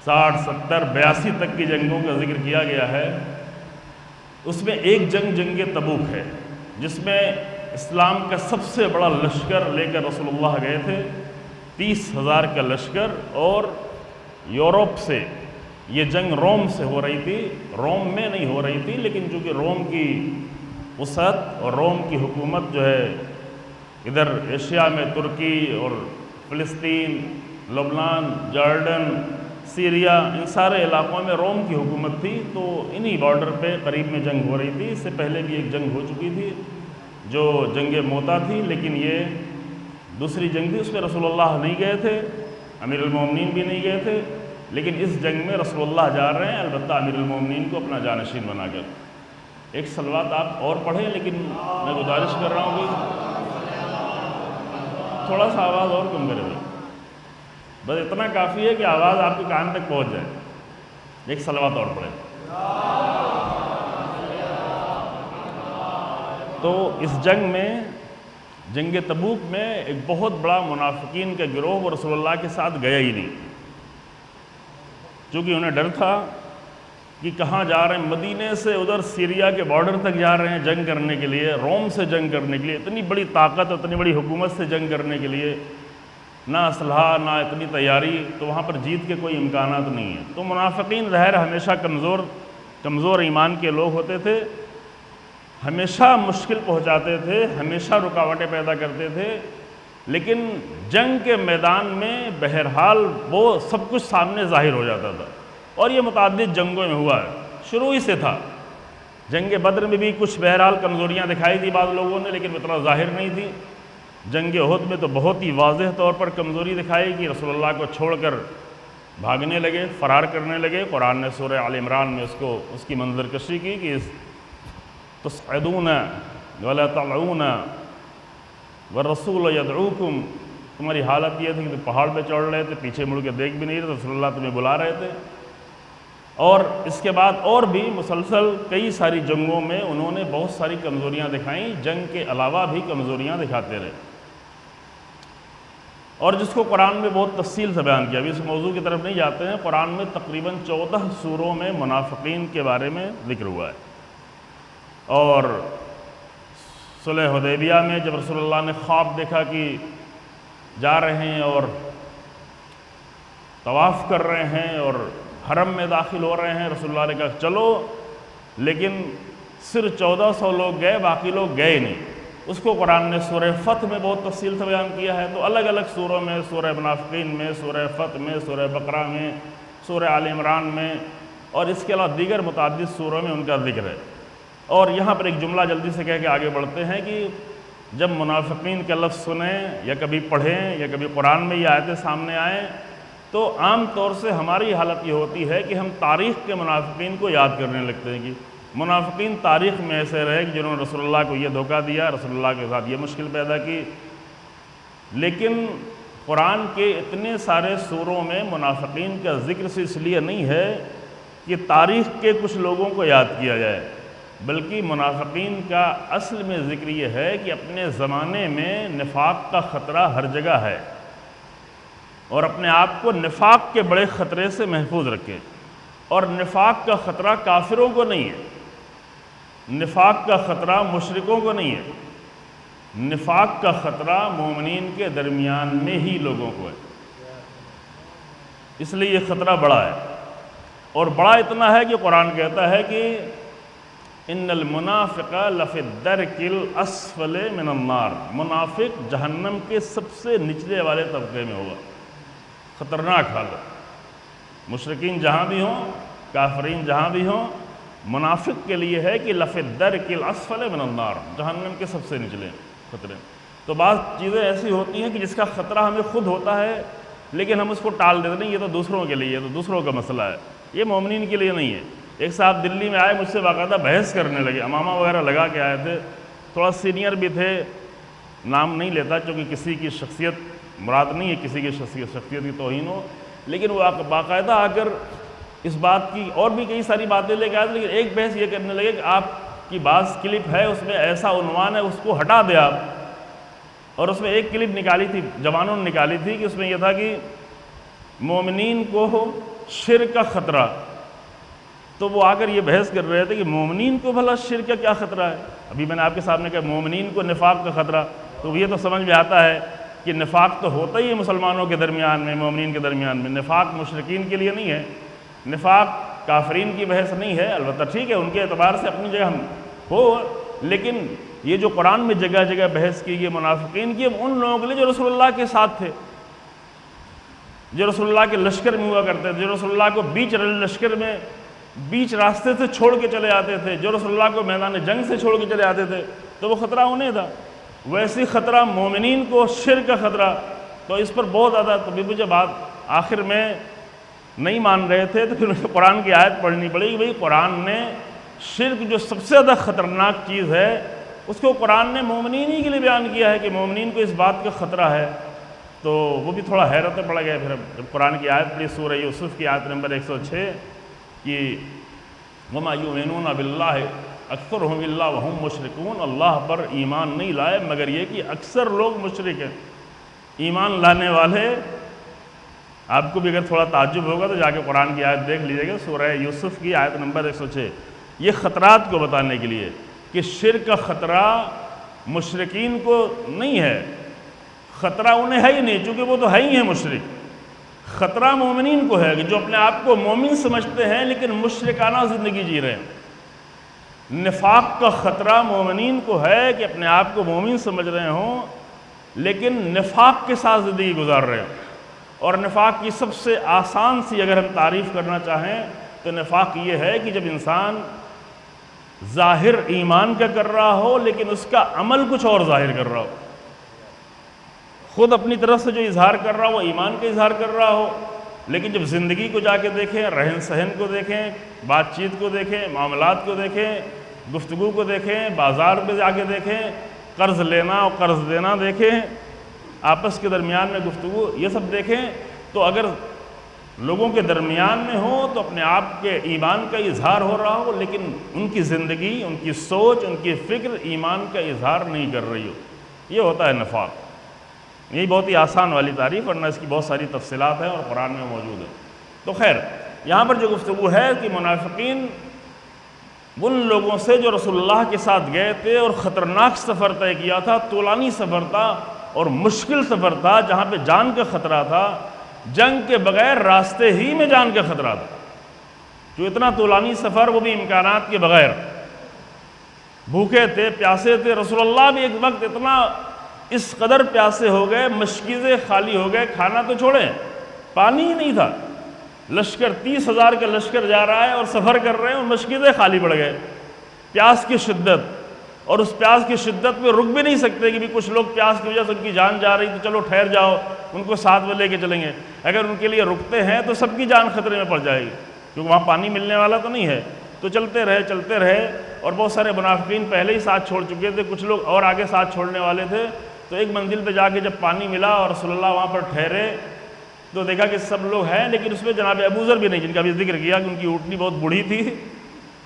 60، 70، 82 تک کی جنگوں کا ذکر کیا گیا ہے. اس میں ایک جنگ تبوک ہے جس میں اسلام کا سب سے بڑا لشکر لے کر رسول اللہ گئے تھے. 30,000 کا لشکر، اور یورپ سے یہ جنگ روم سے ہو رہی تھی. روم میں نہیں ہو رہی تھی، لیکن چونکہ روم کی وسعت اور روم کی حکومت جو ہے ادھر ایشیا میں ترکی اور فلسطین، لبنان، جارڈن، سیریا، ان سارے علاقوں میں روم کی حکومت تھی، تو انہی بارڈر پہ قریب میں جنگ ہو رہی تھی. اس سے پہلے بھی ایک جنگ ہو چکی تھی جو جنگ موتا تھی، لیکن یہ دوسری جنگ تھی. اس میں رسول اللہ نہیں گئے تھے، امیر المومنین بھی نہیں گئے تھے، لیکن اس جنگ میں رسول اللہ جا رہے ہیں، البتہ امیر المومنین کو اپنا جانشین بنا کر. ایک صلوات آپ اور پڑھیں، لیکن میں گزارش کر رہا ہوں کہ تھوڑا سا آواز اور کم کرے. بس اتنا کافی ہے کہ آواز آپ کے کان تک پہنچ جائے. ایک صلوات اور پڑھیں. تو اس جنگ میں، جنگ تبوک میں، ایک بہت بڑا منافقین کا گروہ وہ رسول اللہ کے ساتھ گیا ہی نہیں، چونکہ انہیں ڈر تھا کہ کہاں جا رہے ہیں. مدینے سے ادھر سیریا کے بارڈر تک جا رہے ہیں جنگ کرنے کے لیے، روم سے جنگ کرنے کے لیے. اتنی بڑی طاقت، اتنی بڑی حکومت سے جنگ کرنے کے لیے نہ اسلحہ، نہ اتنی تیاری، تو وہاں پر جیت کے کوئی امکانات نہیں ہیں. تو منافقین ظاہر ہمیشہ کمزور ایمان کے لوگ ہوتے تھے، ہمیشہ مشکل پہنچاتے تھے، ہمیشہ رکاوٹیں پیدا کرتے تھے. لیکن جنگ کے میدان میں بہرحال وہ سب کچھ سامنے ظاہر ہو جاتا تھا، اور یہ متعدد جنگوں میں ہوا ہے، شروع ہی سے تھا. جنگ بدر میں بھی کچھ بہرحال کمزوریاں دکھائی تھی بعض لوگوں نے، لیکن اتنا ظاہر نہیں تھی. جنگ احد میں تو بہت ہی واضح طور پر کمزوری دکھائی کہ رسول اللہ کو چھوڑ کر بھاگنے لگے، فرار کرنے لگے. قرآن نے سورہ آل عمران میں اس کی منظر کشی کی کہ تصعدون ولا تعلون والرسول یدعوکم. تمہاری حالت یہ تھی کہ تم پہاڑ پہ چڑھ رہے تھے، پیچھے مڑ کے دیکھ بھی نہیں رہے، رسول اللہ تمہیں بلا رہے تھے. اور اس کے بعد اور بھی مسلسل کئی ساری جنگوں میں انہوں نے بہت ساری کمزوریاں دکھائیں، جنگ کے علاوہ بھی کمزوریاں دکھاتے رہے، اور جس کو قرآن میں بہت تفصیل سے بیان کیا. ابھی اس موضوع کی طرف نہیں جاتے ہیں. قرآن میں تقریباً 14 سوروں میں منافقین کے بارے میں ذکر ہوا ہے. اور صلح حدیبیہ میں جب رسول اللہ نے خواب دیکھا کہ جا رہے ہیں اور طواف کر رہے ہیں اور حرم میں داخل ہو رہے ہیں، رسول اللہ نے کہا چلو، لیکن صرف 1400 لوگ گئے، باقی لوگ گئے نہیں. اس کو قرآن نے سورہ فتح میں بہت تفصیل سے بیان کیا ہے. تو الگ الگ سوروں میں، سورہ منافقین میں، سورہ فتح میں، سورہ بقرہ میں، سورہ آل عمران میں اور اس کے علاوہ دیگر متعدد سوروں میں ان کا ذکر ہے۔ اور یہاں پر ایک جملہ جلدی سے کہہ کے آگے بڑھتے ہیں کہ جب منافقین کا لفظ سنیں یا کبھی پڑھیں یا کبھی قرآن میں یہ آیتیں سامنے آئیں تو عام طور سے ہماری حالت یہ ہوتی ہے کہ ہم تاریخ کے منافقین کو یاد کرنے لگتے ہیں کہ منافقین تاریخ میں ایسے رہے کہ جنہوں نے رسول اللہ کو یہ دھوکہ دیا، رسول اللہ کے ساتھ یہ مشکل پیدا کی۔ لیکن قرآن کے اتنے سارے سوروں میں منافقین کا ذکر سے اس لیے نہیں ہے کہ تاریخ کے کچھ لوگوں کو یاد کیا جائے، بلکہ منافقین کا اصل میں ذکر یہ ہے کہ اپنے زمانے میں نفاق کا خطرہ ہر جگہ ہے، اور اپنے آپ کو نفاق کے بڑے خطرے سے محفوظ رکھیں۔ اور نفاق کا خطرہ کافروں کو نہیں ہے، نفاق کا خطرہ مشرکوں کو نہیں ہے، نفاق کا خطرہ مومنین کے درمیان میں ہی لوگوں کو ہے۔ اس لیے یہ خطرہ بڑا ہے، اور بڑا اتنا ہے کہ قرآن کہتا ہے کہ ان المنافق لفی الدرک الاسفل من النار، منافق جہنم کے سب سے نچلے والے طبقے میں ہوگا، خطرناک حالت۔ مشرکین جہاں بھی ہوں، کافرین جہاں بھی ہوں، منافق کے لیے ہے کہ لفی الدرک الاسفل من النار، جہنم کے سب سے نچلے خطرے۔ تو بعض چیزیں ایسی ہوتی ہیں کہ جس کا خطرہ ہمیں خود ہوتا ہے لیکن ہم اس کو ٹال دیتے نہیں، یہ تو دوسروں کے لیے، یہ تو دوسروں کا مسئلہ ہے، یہ مومنین کے لیے نہیں ہے۔ ایک صاحب دلی میں آئے، مجھ سے باقاعدہ بحث کرنے لگے، امامہ وغیرہ لگا کے آئے تھے، تھوڑا سینئر بھی تھے، نام نہیں لیتا چونکہ کسی کی شخصیت مراد نہیں ہے کسی کی شخصیت کی توہین ہو، لیکن وہ باقاعدہ آ کر اس بات کی اور بھی کئی ساری باتیں لے کے آئے، لیکن ایک بحث یہ کرنے لگے کہ آپ کی بعض کلپ ہے اس میں ایسا عنوان ہے، اس کو ہٹا دے آپ۔ اور اس میں ایک کلپ نکالی تھی، جوانوں نے نکالی تھی، کہ اس میں یہ تھا کہ مومنین کو شرک کا خطرہ، تو وہ آ کر یہ بحث کر رہے تھے کہ مومنین کو بھلا شرک کا کیا خطرہ ہے۔ ابھی میں نے آپ کے سامنے کہا مومنین کو نفاق کا خطرہ، تو یہ تو سمجھ میں آتا ہے کہ نفاق تو ہوتا ہی ہے مسلمانوں کے درمیان میں، مومنین کے درمیان میں، نفاق مشرکین کے لیے نہیں ہے، نفاق کافرین کی بحث نہیں ہے۔ البتہ ٹھیک ہے ان کے اعتبار سے اپنی جگہ ہم ہو، لیکن یہ جو قرآن میں جگہ جگہ بحث کی گئی منافقین کی، ان لوگوں کے لیے جو رسول اللہ کے ساتھ تھے، جو رسول اللہ کے لشکر میں ہوا کرتے تھے، جو رسول اللہ کو بیچ لشکر میں بیچ راستے سے چھوڑ کے چلے آتے تھے، جو رسول اللہ کو میدان جنگ سے چھوڑ کے چلے آتے تھے، تو وہ خطرہ انہیں تھا۔ ویسی خطرہ مومنین کو شرک کا خطرہ، تو اس پر بہت زیادہ تو مجھے بات آخر میں نہیں مان رہے تھے، تو پھر قرآن کی آیت پڑھنی پڑی کہ بھئی قرآن نے شرک جو سب سے زیادہ خطرناک چیز ہے اس کو قرآن نے مومنین ہی کے لیے بیان کیا ہے کہ مومنین کو اس بات کا خطرہ ہے۔ تو وہ بھی تھوڑا حیرت میں پڑ گئے پھر جب قرآن کی آیت پڑھی، سورہ یوسف کی آیت نمبر 106 کہ وَمَا يُؤْمِنُونَ بِاللَّهِ أَكْثَرُهُمْ إِلَّا وَهُمْ مُشْرِكُونَ، اللہ پر ایمان نہیں لائے مگر یہ کہ اکثر لوگ مشرک ہیں۔ ایمان لانے والے، آپ کو بھی اگر تھوڑا تعجب ہوگا تو جا کے قرآن کی آیت دیکھ لیجیے گا، سورہ یوسف کی آیت نمبر 106، یہ خطرات کو بتانے کے لیے کہ شرک کا خطرہ مشرکین کو نہیں ہے، خطرہ انہیں ہے ہی نہیں چونکہ وہ تو ہے ہی ہیں مشرک۔ خطرہ مومنین کو ہے کہ جو اپنے آپ کو مومن سمجھتے ہیں لیکن مشرکانہ زندگی جی رہے ہیں۔ نفاق کا خطرہ مومنین کو ہے کہ اپنے آپ کو مومن سمجھ رہے ہوں لیکن نفاق کے ساتھ زندگی گزار رہے ہیں۔ اور نفاق کی سب سے آسان سی اگر ہم تعریف کرنا چاہیں تو نفاق یہ ہے کہ جب انسان ظاہر ایمان کا کر رہا ہو لیکن اس کا عمل کچھ اور ظاہر کر رہا ہو، خود اپنی طرف سے جو اظہار کر رہا ہو وہ ایمان کا اظہار کر رہا ہو، لیکن جب زندگی کو جا کے دیکھیں، رہن سہن کو دیکھیں، بات چیت کو دیکھیں، معاملات کو دیکھیں، گفتگو کو دیکھیں، بازار پہ جا کے دیکھیں، قرض لینا اور قرض دینا دیکھیں، آپس کے درمیان میں گفتگو یہ سب دیکھیں، تو اگر لوگوں کے درمیان میں ہو تو اپنے آپ کے ایمان کا اظہار ہو رہا ہو لیکن ان کی زندگی، ان کی سوچ، ان کی فکر ایمان کا اظہار نہیں کر رہی ہو، یہ ہوتا ہے نفاق۔ یہی بہت ہی آسان والی تعریف، ورنہ اس کی بہت ساری تفصیلات ہیں اور قرآن میں موجود ہے۔ تو خیر یہاں پر جو گفتگو ہے کہ منافقین ان لوگوں سے جو رسول اللہ کے ساتھ گئے تھے اور خطرناک سفر طے کیا تھا، طولانی سفر تھا اور مشکل سفر تھا جہاں پہ جان کا خطرہ تھا، جنگ کے بغیر راستے ہی میں جان کا خطرہ تھا، جو اتنا طولانی سفر وہ بھی امکانات کے بغیر، بھوکے تھے، پیاسے تھے، رسول اللہ بھی ایک وقت اتنا اس قدر پیاسے ہو گئے، مشکیزیں خالی ہو گئے، کھانا تو چھوڑیں، پانی ہی نہیں تھا، لشکر 30,000 کا لشکر جا رہا ہے اور سفر کر رہے ہیں اور مسجدیں خالی پڑ گئے، پیاس کی شدت، اور اس پیاس کی شدت میں رک بھی نہیں سکتے کہ بھی کچھ لوگ پیاس کی وجہ سے ان کی جان جا رہی تو چلو ٹھہر جاؤ، ان کو ساتھ میں لے کے چلیں گے۔ اگر ان کے لیے رکتے ہیں تو سب کی جان خطرے میں پڑ جائے گی، کیونکہ وہاں پانی ملنے والا تو نہیں ہے۔ تو چلتے رہے اور بہت سارے منافقین پہلے ہی ساتھ چھوڑ چکے تھے، کچھ لوگ اور آگے ساتھ چھوڑنے والے تھے۔ تو ایک منزل پہ جا کے جب پانی ملا اور رسول اللہ وہاں پر ٹھہرے تو دیکھا کہ سب لوگ ہیں، لیکن اس میں جناب ابوذر بھی نہیں، جن کا بھی ذکر کیا کہ ان کی اونٹنی بہت بوڑھی تھی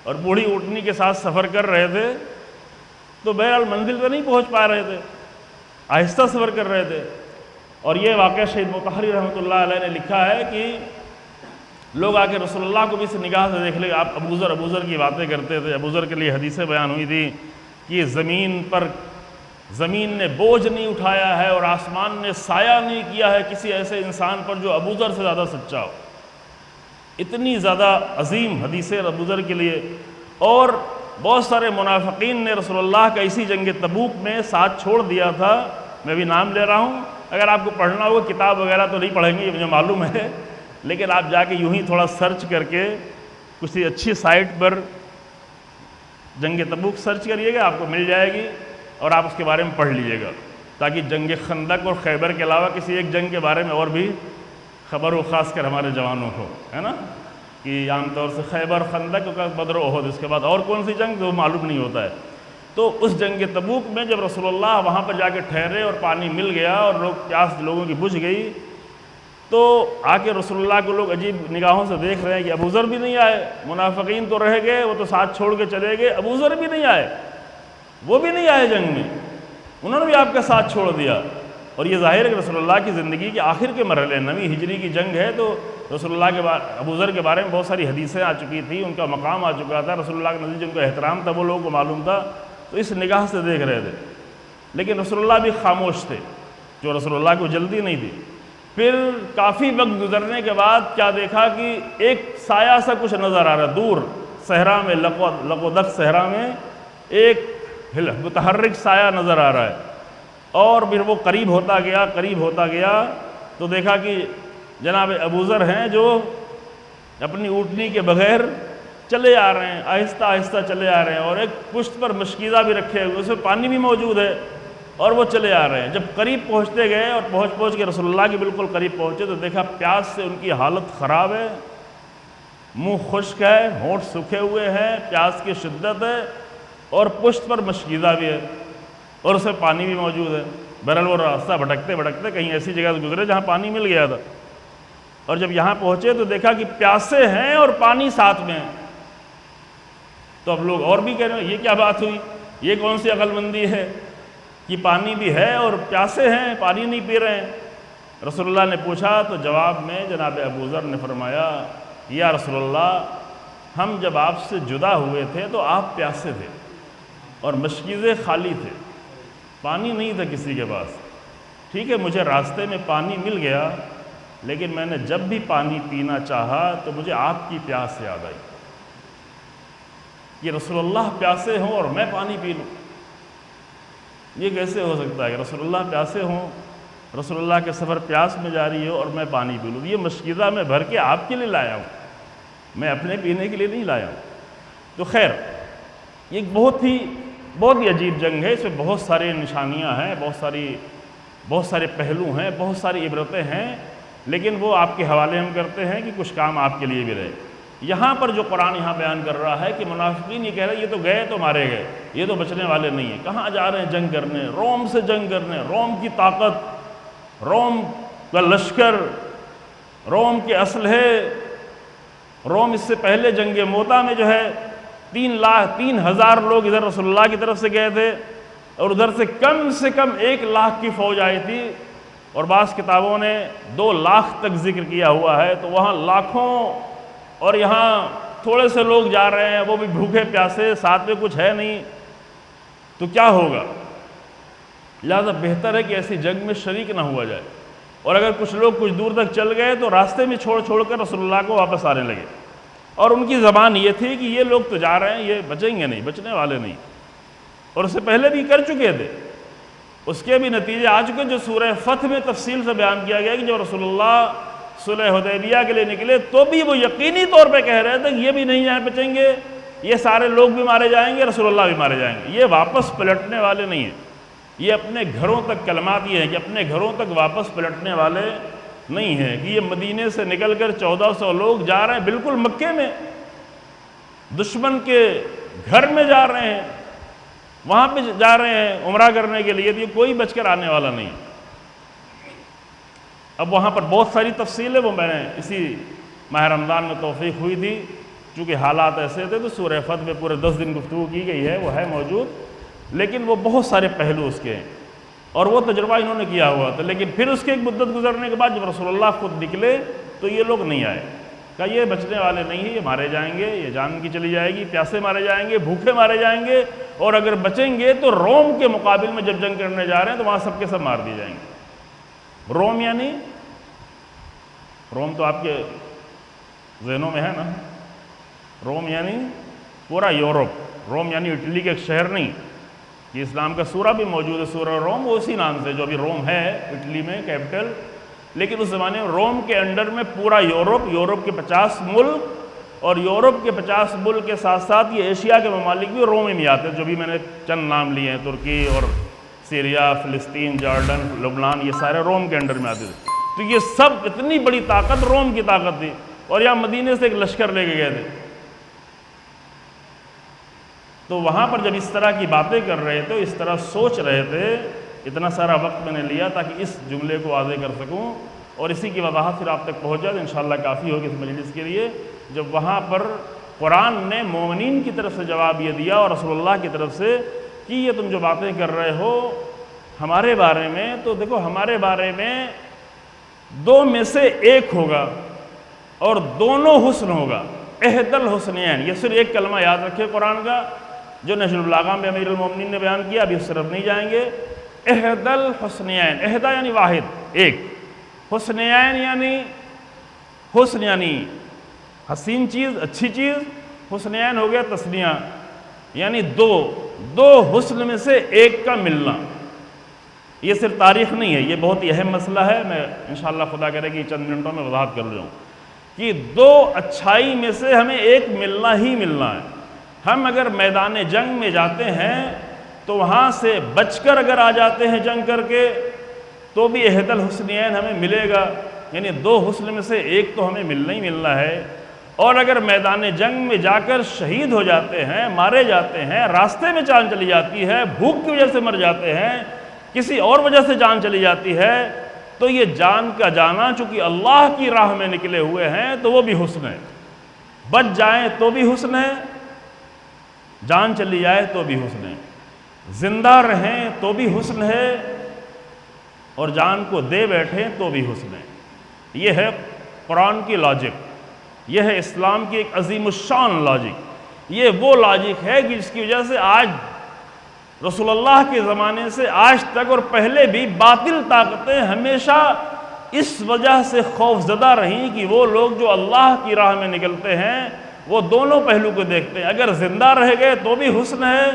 اور بوڑھی اونٹنی کے ساتھ سفر کر رہے تھے، تو بہرحال منزل پہ نہیں پہنچ پا رہے تھے، آہستہ سفر کر رہے تھے۔ اور یہ واقعہ شہید مطہری رحمۃ اللہ علیہ نے لکھا ہے کہ لوگ آ کے رسول اللہ کو بھی اس نگاہ سے دیکھ لے، آپ ابوذر کی باتیں کرتے تھے۔ ابوذر کے لیے حدیثیں بیان ہوئی تھی کہ زمین نے بوجھ نہیں اٹھایا ہے اور آسمان نے سایہ نہیں کیا ہے کسی ایسے انسان پر جو ابوذر سے زیادہ سچا ہو۔ اتنی زیادہ عظیم حدیثیں ابوذر کے لیے۔ اور بہت سارے منافقین نے رسول اللہ کا اسی جنگ تبوک میں ساتھ چھوڑ دیا تھا۔ میں بھی نام لے رہا ہوں، اگر آپ کو پڑھنا ہوگا کتاب وغیرہ تو نہیں پڑھیں گے، یہ مجھے معلوم ہے، لیکن آپ جا کے یوں ہی تھوڑا سرچ کر کے کسی اچھی سائٹ پر جنگ تبوک سرچ کریے گا، آپ کو مل جائے گی اور آپ اس کے بارے میں پڑھ لیجئے گا، تاکہ جنگ خندق اور خیبر کے علاوہ کسی ایک جنگ کے بارے میں اور بھی خبر ہو، خاص کر ہمارے جوانوں کو، ہے نا، کہ عام طور سے خیبر، خندق کا بدر و احد، اس کے بعد اور کون سی جنگ وہ معلوم نہیں ہوتا ہے۔ تو اس جنگ تبوک میں جب رسول اللہ وہاں پر جا کے ٹھہرے اور پانی مل گیا اور پیاس لوگوں کی بجھ گئی، تو آ کے رسول اللہ کو لوگ عجیب نگاہوں سے دیکھ رہے ہیں کہ ابوذر بھی نہیں آئے، منافقین تو رہ گئے، وہ تو ساتھ چھوڑ کے چلے گئے، ابوذر بھی نہیں آئے، وہ بھی نہیں آئے جنگ میں، انہوں نے بھی آپ کا ساتھ چھوڑ دیا۔ اور یہ ظاہر ہے کہ رسول اللہ کی زندگی کے آخر کے مرحلے 9ویں ہجری کی جنگ ہے، تو رسول اللہ کے ابوذر کے بارے میں بہت ساری حدیثیں آ چکی تھیں، ان کا مقام آ چکا تھا، رسول اللہ کے نزدیک جن کا احترام تھا وہ لوگوں کو معلوم تھا، تو اس نگاہ سے دیکھ رہے تھے۔ لیکن رسول اللہ بھی خاموش تھے، جو رسول اللہ کو جلدی نہیں تھی۔ پھر کافی وقت گزرنے کے بعد کیا دیکھا کہ ایک سایہ سا کچھ نظر آ رہا ہے دور صحرا میں، لقودق صحرا میں ایک متحرک سایہ نظر آ رہا ہے، اور پھر وہ قریب ہوتا گیا تو دیکھا کہ جناب ابوذر ہیں جو اپنی اونٹنی کے بغیر چلے آ رہے ہیں، آہستہ آہستہ چلے آ رہے ہیں، اور ایک پشت پر مشکیزہ بھی رکھے ہوئے، اس میں پانی بھی موجود ہے، اور وہ چلے آ رہے ہیں۔ جب قریب پہنچتے گئے اور پہنچ کے رسول اللہ کے بالکل قریب پہنچے تو دیکھا پیاس سے ان کی حالت خراب ہے، منہ خشک ہے، ہونٹ سوکھے ہوئے ہیں، پیاس کی شدت ہے، اور پشت پر مشکیزہ بھی ہے، اور اس میں پانی بھی موجود ہے۔ بہرحال وہ راستہ بھٹکتے کہیں ایسی جگہ سے گزرے جہاں پانی مل گیا تھا، اور جب یہاں پہنچے تو دیکھا کہ پیاسے ہیں اور پانی ساتھ میں ہے۔ تو اب لوگ اور بھی کہہ رہے ہیں یہ کیا بات ہوئی، یہ کون سی عقل مندی ہے کہ پانی بھی ہے اور پیاسے ہیں، پانی نہیں پی رہے ہیں۔ رسول اللہ نے پوچھا تو جواب میں جناب ابوذر نے فرمایا، یا رسول اللہ، ہم جب آپ سے جدا ہوئے تھے تو آپ پیاسے تھے اور مشکیزیں خالی تھے، پانی نہیں تھا کسی کے پاس۔ ٹھیک ہے، مجھے راستے میں پانی مل گیا، لیکن میں نے جب بھی پانی پینا چاہا تو مجھے آپ کی پیاس یاد آئی کہ رسول اللہ پیاسے ہوں اور میں پانی پی لوں، یہ کیسے ہو سکتا ہے کہ رسول اللہ پیاسے ہوں، رسول اللہ کے سفر پیاس میں جاری ہو اور میں پانی پی لوں؟ یہ مشکیزہ میں بھر کے آپ کے لیے لایا ہوں، میں اپنے پینے کے لیے نہیں لایا ہوں۔ تو خیر، یہ ایک بہت ہی عجیب جنگ ہے، اس میں بہت سارے نشانیاں ہیں، بہت سارے پہلو ہیں، بہت ساری عبرتیں ہیں، لیکن وہ آپ کے حوالے ہم کرتے ہیں کہ کچھ کام آپ کے لیے بھی رہے۔ یہاں پر جو قرآن یہاں بیان کر رہا ہے کہ منافقین یہ کہہ رہے ہیں یہ تو گئے تو مارے گئے، یہ تو بچنے والے نہیں ہیں، کہاں جا رہے ہیں جنگ کرنے؟ روم سے جنگ کرنے، روم کی طاقت، روم کا لشکر، روم کے اسلحے، روم اس سے پہلے جنگ موتا میں جو ہے 3,000 لوگ ادھر رسول اللہ کی طرف سے گئے تھے، اور ادھر سے کم 1 لاکھ کی فوج آئی تھی، اور بعض کتابوں نے 2 لاکھ تک ذکر کیا ہوا ہے۔ تو وہاں لاکھوں اور یہاں تھوڑے سے لوگ جا رہے ہیں، وہ بھی بھوکے پیاسے، ساتھ میں کچھ ہے نہیں، تو کیا ہوگا؟ لہذا بہتر ہے کہ ایسی جنگ میں شریک نہ ہوا جائے، اور اگر کچھ لوگ کچھ دور تک چل گئے تو راستے میں چھوڑ کر رسول اللہ کو واپس آنے لگے، اور ان کی زبان یہ تھی کہ یہ لوگ تو جا رہے ہیں، یہ بچیں گے نہیں، بچنے والے نہیں، اور اس سے پہلے بھی کر چکے تھے، اس کے بھی نتیجے آ چکے جو سورہ فتح میں تفصیل سے بیان کیا گیا کہ جو رسول اللہ صلح حدیبیہ کے لیے نکلے تو بھی وہ یقینی طور پہ کہہ رہے تھے کہ یہ بھی نہیں یہاں بچیں گے، یہ سارے لوگ بھی مارے جائیں گے، رسول اللہ بھی مارے جائیں گے۔ یہ واپس پلٹنے والے نہیں ہیں، یہ اپنے گھروں تک کلمات یہ ہیں کہ اپنے گھروں تک واپس پلٹنے والے نہیں ہیں، کہ یہ مدینے سے نکل کر 1400 لوگ جا رہے ہیں بالکل مکے میں، دشمن کے گھر میں جا رہے ہیں، وہاں پہ جا رہے ہیں عمرہ کرنے کے لیے، تو یہ کوئی بچ کر آنے والا نہیں۔ اب وہاں پر بہت ساری تفصیل ہے، وہ میں نے اسی ماہ رمضان میں توفیق ہوئی تھی، چونکہ حالات ایسے تھے تو سورہ فتح میں پورے 10 دن گفتگو کی گئی ہے، وہ ہے موجود، لیکن وہ بہت سارے پہلو اس کے ہیں، اور وہ تجربہ انہوں نے کیا ہوا تھا۔ لیکن پھر اس کے ایک مدت گزرنے کے بعد جب رسول اللہ خود نکلے تو یہ لوگ نہیں آئے، کہا یہ بچنے والے نہیں ہیں، یہ مارے جائیں گے، یہ جان کی چلی جائے گی، پیاسے مارے جائیں گے، بھوکے مارے جائیں گے، اور اگر بچیں گے تو روم کے مقابل میں جب جنگ کرنے جا رہے ہیں تو وہاں سب کے سب مار دیے جائیں گے۔ روم یعنی روم تو آپ کے ذہنوں میں ہے نا، روم یعنی پورا یورپ، روم یعنی اٹلی کے ایک شہر نہیں، یہ اسلام کا سورہ بھی موجود ہے، سورہ روم، وہ اسی نام سے جو ابھی روم ہے اٹلی میں کیپٹل، لیکن اس زمانے میں روم کے انڈر میں پورا یورپ کے 50 ملک، اور یورپ کے 50 ملک کے ساتھ ساتھ یہ ایشیا کے ممالک بھی روم میں آتے ہیں، جو بھی میں نے چند نام لیے ہیں، ترکی اور سیریا، فلسطین، جارڈن، لبنان، یہ سارے روم کے انڈر میں آتے تھے۔ تو یہ سب اتنی بڑی طاقت روم کی طاقت تھی، اور یہاں مدینے سے ایک لشکر لے کے گئے تھے۔ تو وہاں پر جب اس طرح کی باتیں کر رہے تھے، اس طرح سوچ رہے تھے، اتنا سارا وقت میں نے لیا تاکہ اس جملے کو واضح کر سکوں، اور اسی کی وضاحت پھر آپ تک پہنچ جائے تو انشاءاللہ کافی ہوگی اس مجلس کے لیے۔ جب وہاں پر قرآن نے مومنین کی طرف سے جواب یہ دیا اور رسول اللہ کی طرف سے کہ یہ تم جو باتیں کر رہے ہو ہمارے بارے میں، تو دیکھو ہمارے بارے میں دو میں سے ایک ہوگا اور دونوں حسن ہوگا، احد الحسنین۔ یہ صرف ایک کلمہ یاد رکھے قرآن کا جو نہج البلاغہ میں امیر المومنین نے بیان کیا، ابھی اس طرف نہیں جائیں گے۔ احد الحسنین، احدہ یعنی واحد، ایک، حسنین یعنی حسن یعنی حسین چیز، اچھی چیز، حسنین ہو گیا تثنیہ یعنی دو حسن میں سے ایک کا ملنا۔ یہ صرف تاریخ نہیں ہے، یہ بہت ہی اہم مسئلہ ہے، میں انشاءاللہ خدا کرے کہ چند منٹوں میں وضاحت کر لوں کہ دو اچھائی میں سے ہمیں ایک ملنا ہی ملنا ہے۔ ہم اگر میدان جنگ میں جاتے ہیں تو وہاں سے بچ کر اگر آ جاتے ہیں جنگ کر کے تو بھی احد الحسنین ہمیں ملے گا، یعنی دو حسن میں سے ایک تو ہمیں ملنا ہی ملنا ہے۔ اور اگر میدان جنگ میں جا کر شہید ہو جاتے ہیں، مارے جاتے ہیں، راستے میں جان چلی جاتی ہے، بھوک کی وجہ سے مر جاتے ہیں، کسی اور وجہ سے جان چلی جاتی ہے، تو یہ جان کا جانا چونکہ اللہ کی راہ میں نکلے ہوئے ہیں تو وہ بھی حسن ہے۔ بچ جائیں تو بھی حسن ہے، جان چلی جائے تو بھی حسن ہے، زندہ رہیں تو بھی حسن ہے، اور جان کو دے بیٹھیں تو بھی حسن ہے۔ یہ ہے قرآن کی لاجک، یہ ہے اسلام کی ایک عظیم الشان لاجک۔ یہ وہ لاجک ہے کہ جس کی وجہ سے آج رسول اللہ کے زمانے سے آج تک اور پہلے بھی باطل طاقتیں ہمیشہ اس وجہ سے خوف زدہ رہیں کہ وہ لوگ جو اللہ کی راہ میں نکلتے ہیں وہ دونوں پہلو کو دیکھتے ہیں، اگر زندہ رہ گئے تو بھی حسن ہے،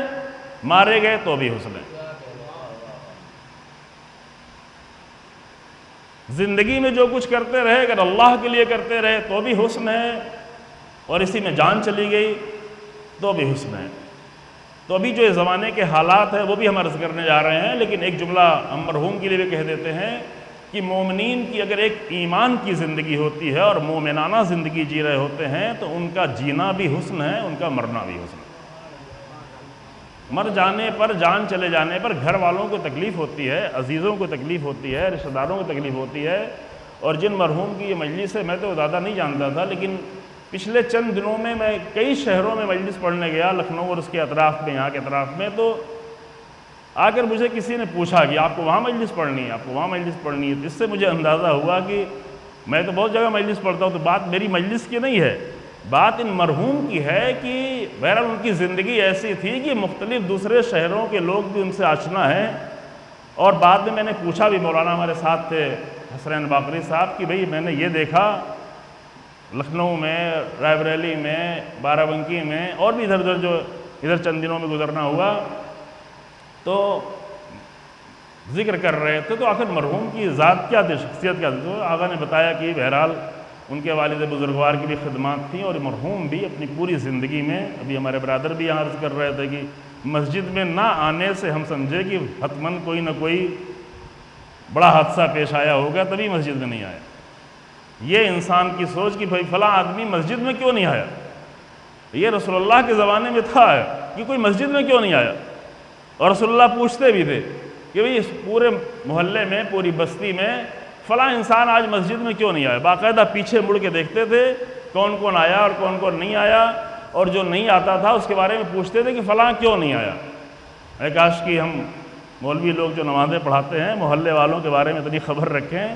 مارے گئے تو بھی حسن ہے۔ زندگی میں جو کچھ کرتے رہے اگر اللہ کے لیے کرتے رہے تو بھی حسن ہے، اور اسی میں جان چلی گئی تو بھی حسن ہے۔ تو ابھی جو اس زمانے کے حالات ہیں وہ بھی ہم عرض کرنے جا رہے ہیں، لیکن ایک جملہ ہم مرحوم کے لیے بھی کہہ دیتے ہیں کہ مومنین کی اگر ایک ایمان کی زندگی ہوتی ہے اور مومنانہ زندگی جی رہے ہوتے ہیں تو ان کا جینا بھی حسن ہے، ان کا مرنا بھی حسن ہے۔ مر جانے پر، جان چلے جانے پر گھر والوں کو تکلیف ہوتی ہے، عزیزوں کو تکلیف ہوتی ہے، رشتہ داروں کو تکلیف ہوتی ہے، اور جن مرحوم کی یہ مجلس ہے میں تو زیادہ نہیں جانتا تھا، لیکن پچھلے چند دنوں میں کئی شہروں میں مجلس پڑھنے گیا، لکھنؤ اور اس کے اطراف میں، یہاں کے اطراف میں، تو آ کر مجھے کسی نے پوچھا کہ آپ کو وہاں مجلس پڑھنی ہے، آپ کو وہاں مجلس پڑھنی ہے۔ اس سے مجھے اندازہ ہوا کہ میں تو بہت جگہ مجلس پڑھتا ہوں، تو بات میری مجلس کی نہیں ہے، بات ان مرحوم کی ہے کہ بہرحال ان کی زندگی ایسی تھی کہ مختلف دوسرے شہروں کے لوگ بھی ان سے آشنا ہیں۔ اور بعد میں نے پوچھا بھی، مولانا ہمارے ساتھ تھے حسرین باقری صاحب، کہ بھئی میں نے یہ دیکھا لکھنؤ میں، رائے بریلی میں، بارہ بنکی میں، اور بھی ادھر جو ادھر چند دنوں میں گزرنا ہوا، تو ذکر کر رہے تھے تو آخر مرحوم کی ذات کیا تھی، شخصیت کیا تھی؟ تو آقا نے بتایا کہ بہرحال ان کے والد بزرگوار کی بھی خدمات تھیں، اور مرحوم بھی اپنی پوری زندگی میں، ابھی ہمارے برادر بھی یہاں عرض کر رہے تھے کہ مسجد میں نہ آنے سے ہم سمجھے کہ حتماً کوئی نہ کوئی بڑا حادثہ پیش آیا ہوگا تبھی مسجد میں نہیں آیا۔ یہ انسان کی سوچ کہ بھائی فلاں آدمی مسجد میں کیوں نہیں آیا، یہ رسول اللہ کے زمانے میں تھا کہ کوئی مسجد میں کیوں نہیں آیا، اور رسول اللہ پوچھتے بھی تھے کہ بھئی اس پورے محلے میں، پوری بستی میں فلاں انسان آج مسجد میں کیوں نہیں آیا۔ باقاعدہ پیچھے مڑ کے دیکھتے تھے کون کون آیا اور کون کون نہیں آیا، اور جو نہیں آتا تھا اس کے بارے میں پوچھتے تھے کہ فلاں کیوں نہیں آیا۔ اے کاش کہ ہم مولوی لوگ جو نمازیں پڑھاتے ہیں محلے والوں کے بارے میں اتنی خبر رکھیں،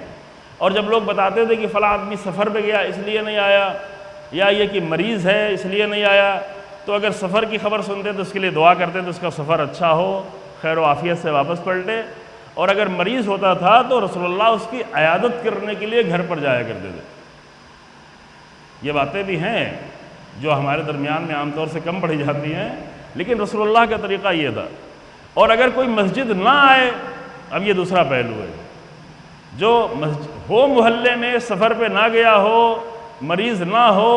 اور جب لوگ بتاتے تھے کہ فلاں آدمی سفر پہ گیا اس لیے نہیں آیا، یا یہ کہ مریض ہے اس لیے نہیں آیا، تو اگر سفر کی خبر سنتے تو اس کے لیے دعا کرتے تو اس کا سفر اچھا ہو، خیر و عافیت سے واپس پلٹے، اور اگر مریض ہوتا تھا تو رسول اللہ اس کی عیادت کرنے کے لیے گھر پر جایا کرتے تھے۔ یہ باتیں بھی ہیں جو ہمارے درمیان میں عام طور سے کم پڑھی جاتی ہیں، لیکن رسول اللہ کا طریقہ یہ تھا۔ اور اگر کوئی مسجد نہ آئے، اب یہ دوسرا پہلو ہے، جو ہو محلے میں سفر پہ نہ گیا ہو، مریض نہ ہو،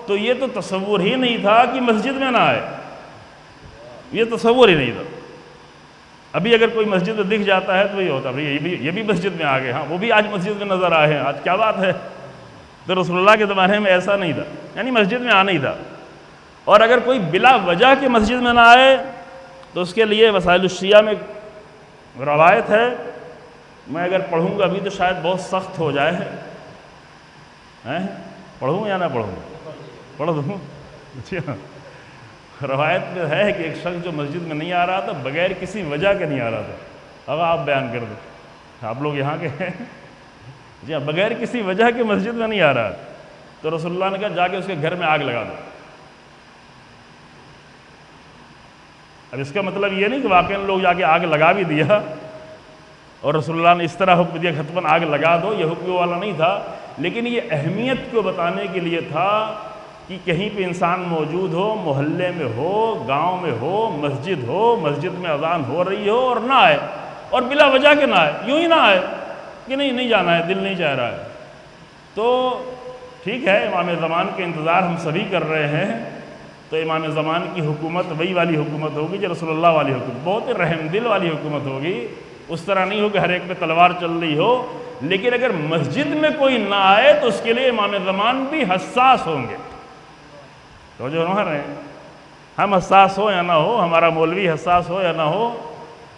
تو یہ تو تصور ہی نہیں تھا کہ مسجد میں نہ آئے، یہ تصور ہی نہیں تھا۔ ابھی اگر کوئی مسجد میں دکھ جاتا ہے تو یہ ہوتا ہے یہ بھی مسجد میں آ گئے، ہاں وہ بھی آج مسجد میں نظر آئے ہیں، آج کیا بات ہے۔ تو رسول اللہ کے زمانے میں ایسا نہیں تھا، یعنی مسجد میں آنا ہی تھا۔ اور اگر کوئی بلا وجہ کے مسجد میں نہ آئے تو اس کے لیے وسائل الشیعہ میں روایت ہے، میں اگر پڑھوں گا ابھی تو شاید بہت سخت ہو جائے، پڑھوں یا نہ پڑھوں؟ پڑھ دوں؟ اچھا، روایت میں ہے کہ ایک شخص جو مسجد میں نہیں آ رہا تھا بغیر کسی وجہ کے نہیں آ رہا تھا۔ اب آپ بیان کر دیں، آپ لوگ یہاں کے ہیں، جی ہاں، بغیر کسی وجہ کے مسجد میں نہیں آ رہا، تو رسول اللہ نے کہا جا کے اس کے گھر میں آگ لگا دو۔ اب اس کا مطلب یہ نہیں کہ واقعی لوگ جا کے آگ لگا بھی دیا اور رسول اللہ نے اس طرح حکم دیا حتماً آگ لگا دو، یہ حکم والا نہیں تھا، لیکن یہ اہمیت کو بتانے کے لیے تھا کہ کہیں پہ انسان موجود ہو، محلے میں ہو، گاؤں میں ہو، مسجد میں اذان ہو رہی ہو اور نہ آئے، اور بلا وجہ کے نہ آئے، یوں ہی نہ آئے کہ نہیں جانا ہے، دل نہیں چاہ رہا ہے۔ تو ٹھیک ہے، امام زمان کے انتظار ہم سبھی کر رہے ہیں، تو امام زمان کی حکومت وہی والی حکومت ہوگی جو رسول اللہ والی حکومت، بہت رحم دل والی حکومت ہوگی، اس طرح نہیں ہو کہ ہر ایک پہ تلوار چل رہی ہو۔ لیکن اگر مسجد میں کوئی نہ آئے تو اس کے لیے امام زمان بھی حساس ہوں گے۔ تو جو نہ رہے ہم حساس ہو یا نہ ہو، ہمارا مولوی حساس ہو یا نہ ہو،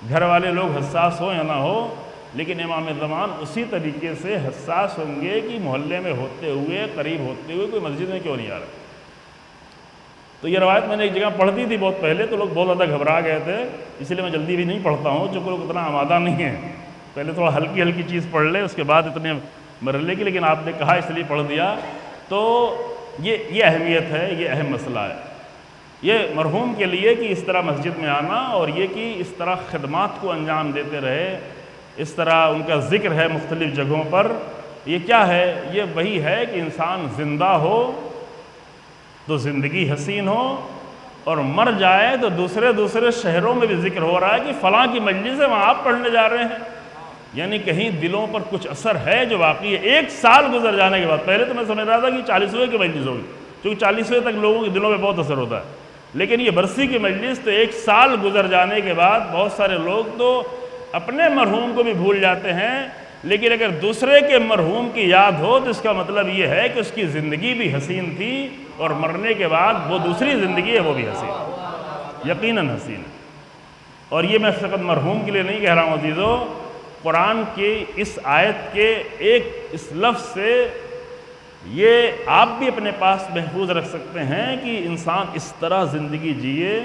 گھر والے لوگ حساس ہو یا نہ ہو، لیکن امام زمان اسی طریقے سے حساس ہوں گے کہ محلے میں ہوتے ہوئے، قریب ہوتے ہوئے کوئی مسجد میں کیوں نہیں آ رہا۔ تو یہ روایت میں نے ایک جگہ پڑھی تھی بہت پہلے، تو لوگ بہت زیادہ گھبرا گئے تھے، اس لیے میں جلدی بھی نہیں پڑھتا ہوں، چونکہ لوگ اتنا آمادہ نہیں ہیں، پہلے تھوڑا ہلکی چیز پڑھ لے اس کے بعد اتنے مرحلے کی، لیکن آپ نے کہا اس لیے پڑھ دیا۔ تو یہ اہمیت ہے، یہ اہم مسئلہ ہے، یہ مرحوم کے لیے کہ اس طرح مسجد میں آنا، اور یہ کہ اس طرح خدمات کو انجام دیتے رہے، اس طرح ان کا ذکر ہے مختلف جگہوں پر۔ یہ کیا ہے؟ یہ وہی ہے کہ انسان زندہ ہو تو زندگی حسین ہو، اور مر جائے تو دوسرے شہروں میں بھی ذکر ہو رہا ہے کہ فلاں کی مجلس ہے وہاں آپ پڑھنے جا رہے ہیں، یعنی کہیں دلوں پر کچھ اثر ہے جو واقعی ہے۔ 1 سال گزر جانے کے بعد، پہلے تو میں سمجھ رہا تھا کہ 40ویں کی مجلس ہوگی، کیونکہ 40ویں تک لوگوں کے دلوں میں بہت اثر ہوتا ہے، لیکن یہ برسی کی مجلس تو 1 سال گزر جانے کے بعد بہت سارے لوگ تو اپنے مرحوم کو بھی بھول جاتے ہیں، لیکن اگر دوسرے کے مرحوم کی یاد ہو تو اس کا مطلب یہ ہے کہ اس کی زندگی بھی حسین تھی، اور مرنے کے بعد وہ دوسری زندگی ہے وہ بھی حسین، یقیناً حسین ہے۔ اور یہ میں فقط مرحوم کے لیے نہیں کہہ رہا ہوں عزیزو، قرآن کی اس آیت کے ایک اس لفظ سے یہ آپ بھی اپنے پاس محفوظ رکھ سکتے ہیں کہ انسان اس طرح زندگی جیے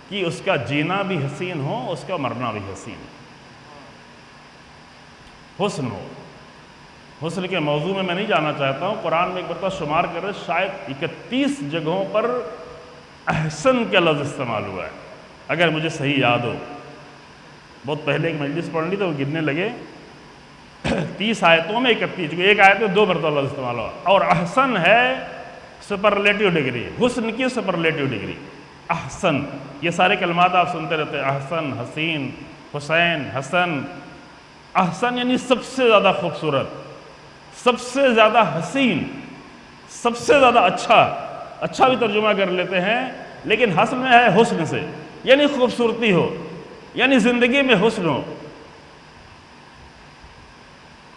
کہ اس کا جینا بھی حسین ہو، اس کا مرنا بھی حسین حسن ہو۔ حسن کے موضوع میں نہیں جانا چاہتا ہوں، قرآن میں ایک مرتبہ شمار کر رہے شاید 31 جگہوں پر احسن کا لفظ استعمال ہوا ہے، اگر مجھے صحیح یاد ہو۔ بہت پہلے ایک مجلس پڑھ لی تو وہ گرنے لگے، 30 آیتوں میں 31، چونکہ ایک آیت میں 2 مرتبہ لفظ استعمال ہوا، اور احسن ہے سپرلیٹیو ڈگری، حسن کی سپرلیٹیو ڈگری، احسن۔ یہ سارے کلمات آپ سنتے رہتے ہیں، احسن، حسین، حسین، حسن، احسن یعنی سب سے زیادہ خوبصورت، سب سے زیادہ حسین، سب سے زیادہ اچھا بھی ترجمہ کر لیتے ہیں، لیکن حسن میں ہے حسن سے، یعنی خوبصورتی ہو، یعنی زندگی میں حسن ہو۔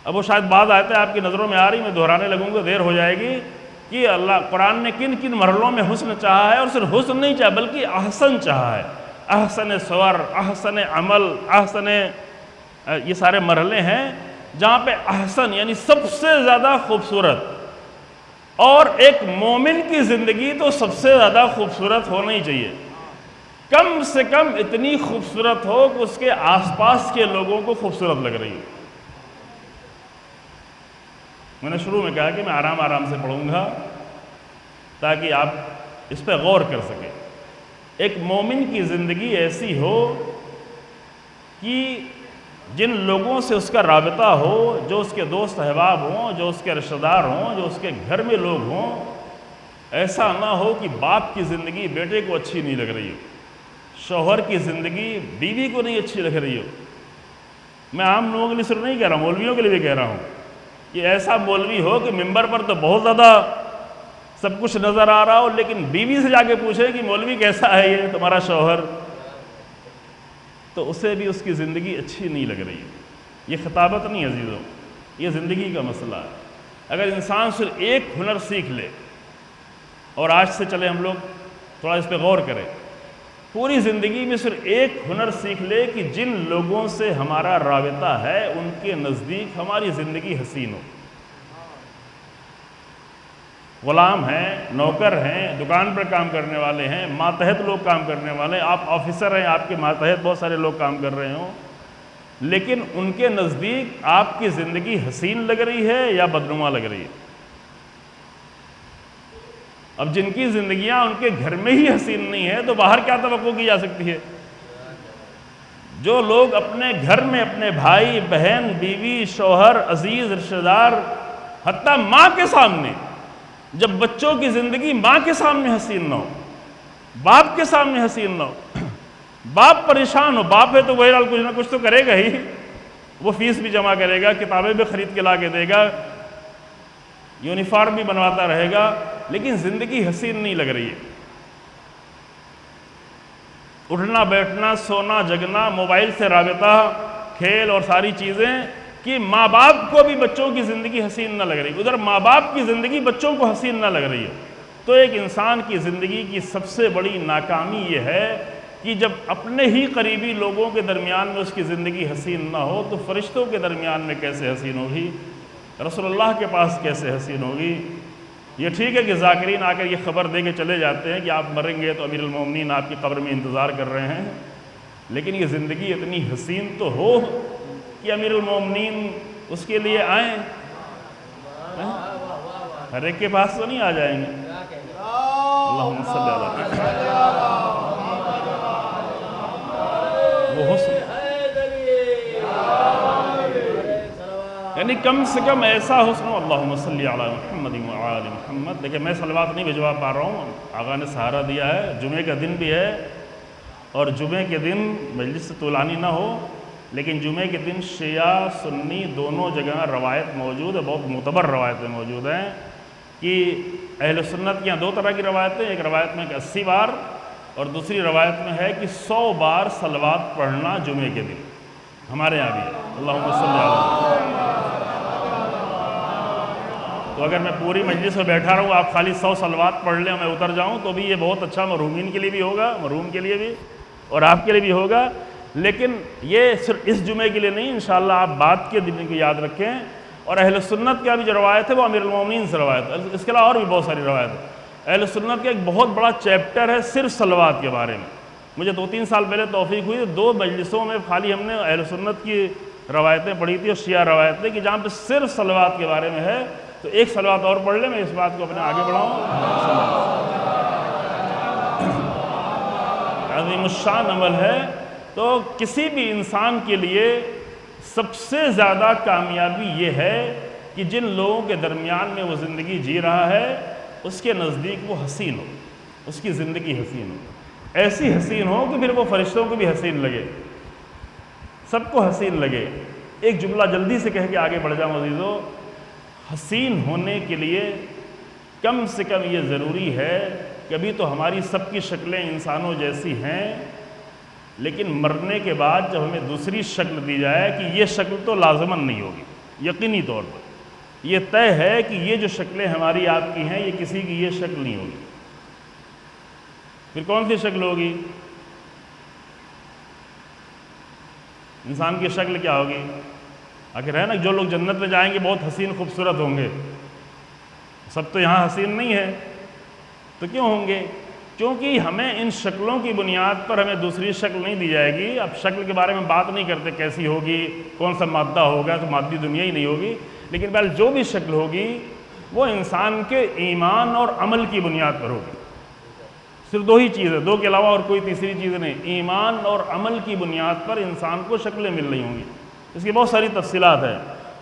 اب وہ شاید بعض آیتیں آپ کی نظروں میں آ رہی، میں دہرانے لگوں گا دیر ہو جائے گی، کہ اللہ قرآن نے کن کن مرحلوں میں حسن چاہا ہے، اور صرف حسن نہیں چاہا بلکہ احسن چاہا ہے، احسن صور، احسن عمل، احسن، یہ سارے مرحلے ہیں جہاں پہ احسن یعنی سب سے زیادہ خوبصورت، اور ایک مومن کی زندگی تو سب سے زیادہ خوبصورت ہونا ہی چاہیے، کم سے کم اتنی خوبصورت ہو کہ اس کے آس پاس کے لوگوں کو خوبصورت لگ رہی ہے۔ میں نے شروع میں کہا کہ میں آرام آرام سے پڑھوں گا تاکہ آپ اس پہ غور کر سکیں۔ ایک مومن کی زندگی ایسی ہو کہ جن لوگوں سے اس کا رابطہ ہو، جو اس کے دوست احباب ہوں، جو اس کے رشتہ دار ہوں، جو اس کے گھر میں لوگ ہوں، ایسا نہ ہو کہ باپ کی زندگی بیٹے کو اچھی نہیں لگ رہی ہو، شوہر کی زندگی بیوی کو نہیں اچھی لگ رہی ہو۔ میں عام لوگوں کے لیے صرف نہیں کہہ رہا ہوں، مولویوں کے لیے بھی کہہ رہا ہوں کہ ایسا مولوی ہو کہ ممبر پر تو بہت زیادہ سب کچھ نظر آ رہا ہو، لیکن بیوی سے جا کے پوچھے کہ مولوی کیسا ہے یہ تمہارا شوہر، تو اسے بھی اس کی زندگی اچھی نہیں لگ رہی ہے۔ یہ خطابت نہیں عزیزوں، یہ زندگی کا مسئلہ ہے۔ اگر انسان صرف ایک ہنر سیکھ لے، اور آج سے چلے ہم لوگ تھوڑا اس پہ غور کریں، پوری زندگی میں صرف ایک ہنر سیکھ لے کہ جن لوگوں سے ہمارا رابطہ ہے ان کے نزدیک ہماری زندگی حسین ہو۔ غلام ہیں، نوکر ہیں، دکان پر کام کرنے والے ہیں، ماتحت لوگ کام کرنے والے ہیں، آپ آفیسر ہیں، آپ کے ماتحت بہت سارے لوگ کام کر رہے ہوں، لیکن ان کے نزدیک آپ کی زندگی حسین لگ رہی ہے یا بدنما لگ رہی ہے؟ اب جن کی زندگیاں ان کے گھر میں ہی حسین نہیں ہے تو باہر کیا توقع کی جا سکتی ہے؟ جو لوگ اپنے گھر میں اپنے بھائی، بہن، بیوی، شوہر، عزیز، رشتہ دار، حتیٰ ماں کے سامنے، جب بچوں کی زندگی ماں کے سامنے حسین نہ ہو، باپ کے سامنے حسین نہ ہو، باپ پریشان ہو، باپ ہے تو بہرحال کچھ نہ کچھ تو کرے گا ہی، وہ فیس بھی جمع کرے گا، کتابیں بھی خرید کے لا کے دے گا، یونیفارم بھی بنواتا رہے گا، لیکن زندگی حسین نہیں لگ رہی ہے۔ اٹھنا بیٹھنا، سونا جگنا، موبائل سے رابطہ، کھیل اور ساری چیزیں، کہ ماں باپ کو بھی بچوں کی زندگی حسین نہ لگ رہی، ادھر ماں باپ کی زندگی بچوں کو حسین نہ لگ رہی ہے، تو ایک انسان کی زندگی کی سب سے بڑی ناکامی یہ ہے کہ جب اپنے ہی قریبی لوگوں کے درمیان میں اس کی زندگی حسین نہ ہو تو فرشتوں کے درمیان میں کیسے حسین ہوگی، رسول اللہ کے پاس کیسے حسین ہوگی۔ یہ ٹھیک ہے کہ ذاکرین آ کر یہ خبر دے کے چلے جاتے ہیں کہ آپ مریں گے تو امیر المومنین آپ کی قبر میں انتظار کر رہے ہیں، لیکن یہ زندگی اتنی حسین تو ہو کہ امیر المومنین اس کے لیے آئیں، ہر ایک کے پاس تو نہیں آ جائیں گے۔ اللہم صلی اللہ علیہ وسلم، وہ حسن، یعنی کم سے کم ایسا حسن ہو، اللہم صلی علی محمد وعلی محمد۔ دیکھیں میں صلوات نہیں بھجوا پا رہا ہوں، آقا نے سہارا دیا ہے، جمعے کا دن بھی ہے، اور جمعے کے دن مجلس طولانی نہ ہو، لیکن جمعے کے دن شیعہ سنی دونوں جگہ روایت موجود ہے، بہت معتبر روایتیں موجود ہیں کہ اہل سنت کے یہاں دو طرح کی روایتیں، ایک روایت میں 80 بار اور دوسری روایت میں ہے کہ 100 بار صلوات پڑھنا جمعے کے دن، ہمارے یہاں بھی ہے، اللہم صلی علی۔ تو اگر میں پوری مجلس میں بیٹھا رہوں، آپ خالی 100 صلوات پڑھ لیں، میں اتر جاؤں تو بھی یہ بہت اچھا مرحومین کے لیے بھی ہوگا، مرحوم کے لیے بھی اور آپ کے لیے بھی ہوگا، لیکن یہ صرف اس جمعے کے لیے نہیں، انشاءاللہ آپ بعد کے دن کی یاد رکھیں۔ اور اہل سنت کا بھی جو روایت ہے وہ امیر المومنین سے روایت ہے، اس کے علاوہ اور بھی بہت ساری روایت ہے۔ اہل سنت کا ایک بہت بڑا چیپٹر ہے صرف صلوات کے بارے میں۔ مجھے 2-3 سال پہلے توفیق ہوئی، 2 مجلسوں میں خالی ہم نے اہل سنت کی روایتیں پڑھی تھی اور شیعہ روایتیں، کہ جہاں پہ صرف صلوات کے بارے میں ہے، تو ایک صلوات اور پڑھ لیں، میں اس بات کو اپنے آگے بڑھاؤں۔ عظیم الشان عمل ہے۔ تو کسی بھی انسان کے لیے سب سے زیادہ کامیابی یہ ہے کہ جن لوگوں کے درمیان میں وہ زندگی جی رہا ہے اس کے نزدیک وہ حسین ہو، اس کی زندگی حسین ہو، ایسی حسین ہو کہ پھر وہ فرشتوں کو بھی حسین لگے۔ سب کو حسین لگے۔ ایک جملہ جلدی سے کہہ کے آگے بڑھ جاؤں عزیزو، حسین ہونے کے لیے کم سے کم یہ ضروری ہے کہ ابھی تو ہماری سب کی شکلیں انسانوں جیسی ہیں، لیکن مرنے کے بعد جب ہمیں دوسری شکل دی جائے کہ یہ شکل تو لازماً نہیں ہوگی، یقینی طور پر یہ طے ہے کہ یہ جو شکلیں ہماری آپ کی ہیں یہ کسی کی یہ شکل نہیں ہوگی۔ پھر کون سی شکل ہوگی؟ انسان کی شکل کیا ہوگی؟ آخر ہے نا جو لوگ جنت میں جائیں گے بہت حسین خوبصورت ہوں گے، سب تو یہاں حسین نہیں ہے، تو کیوں ہوں گے؟ کیونکہ ہمیں ان شکلوں کی بنیاد پر ہمیں دوسری شکل نہیں دی جائے گی۔ اب شکل کے بارے میں بات نہیں کرتے کیسی ہوگی، کون سا مادہ ہوگا، تو مادی دنیا ہی نہیں ہوگی، لیکن بہرحال جو بھی شکل ہوگی وہ انسان کے ایمان اور عمل کی بنیاد پر ہوگی۔ صرف دو ہی چیز ہے، دو کے علاوہ اور کوئی تیسری چیز نہیں، ایمان اور عمل کی بنیاد پر انسان کو شکلیں مل رہی ہوں گی۔ اس کی بہت ساری تفصیلات ہیں۔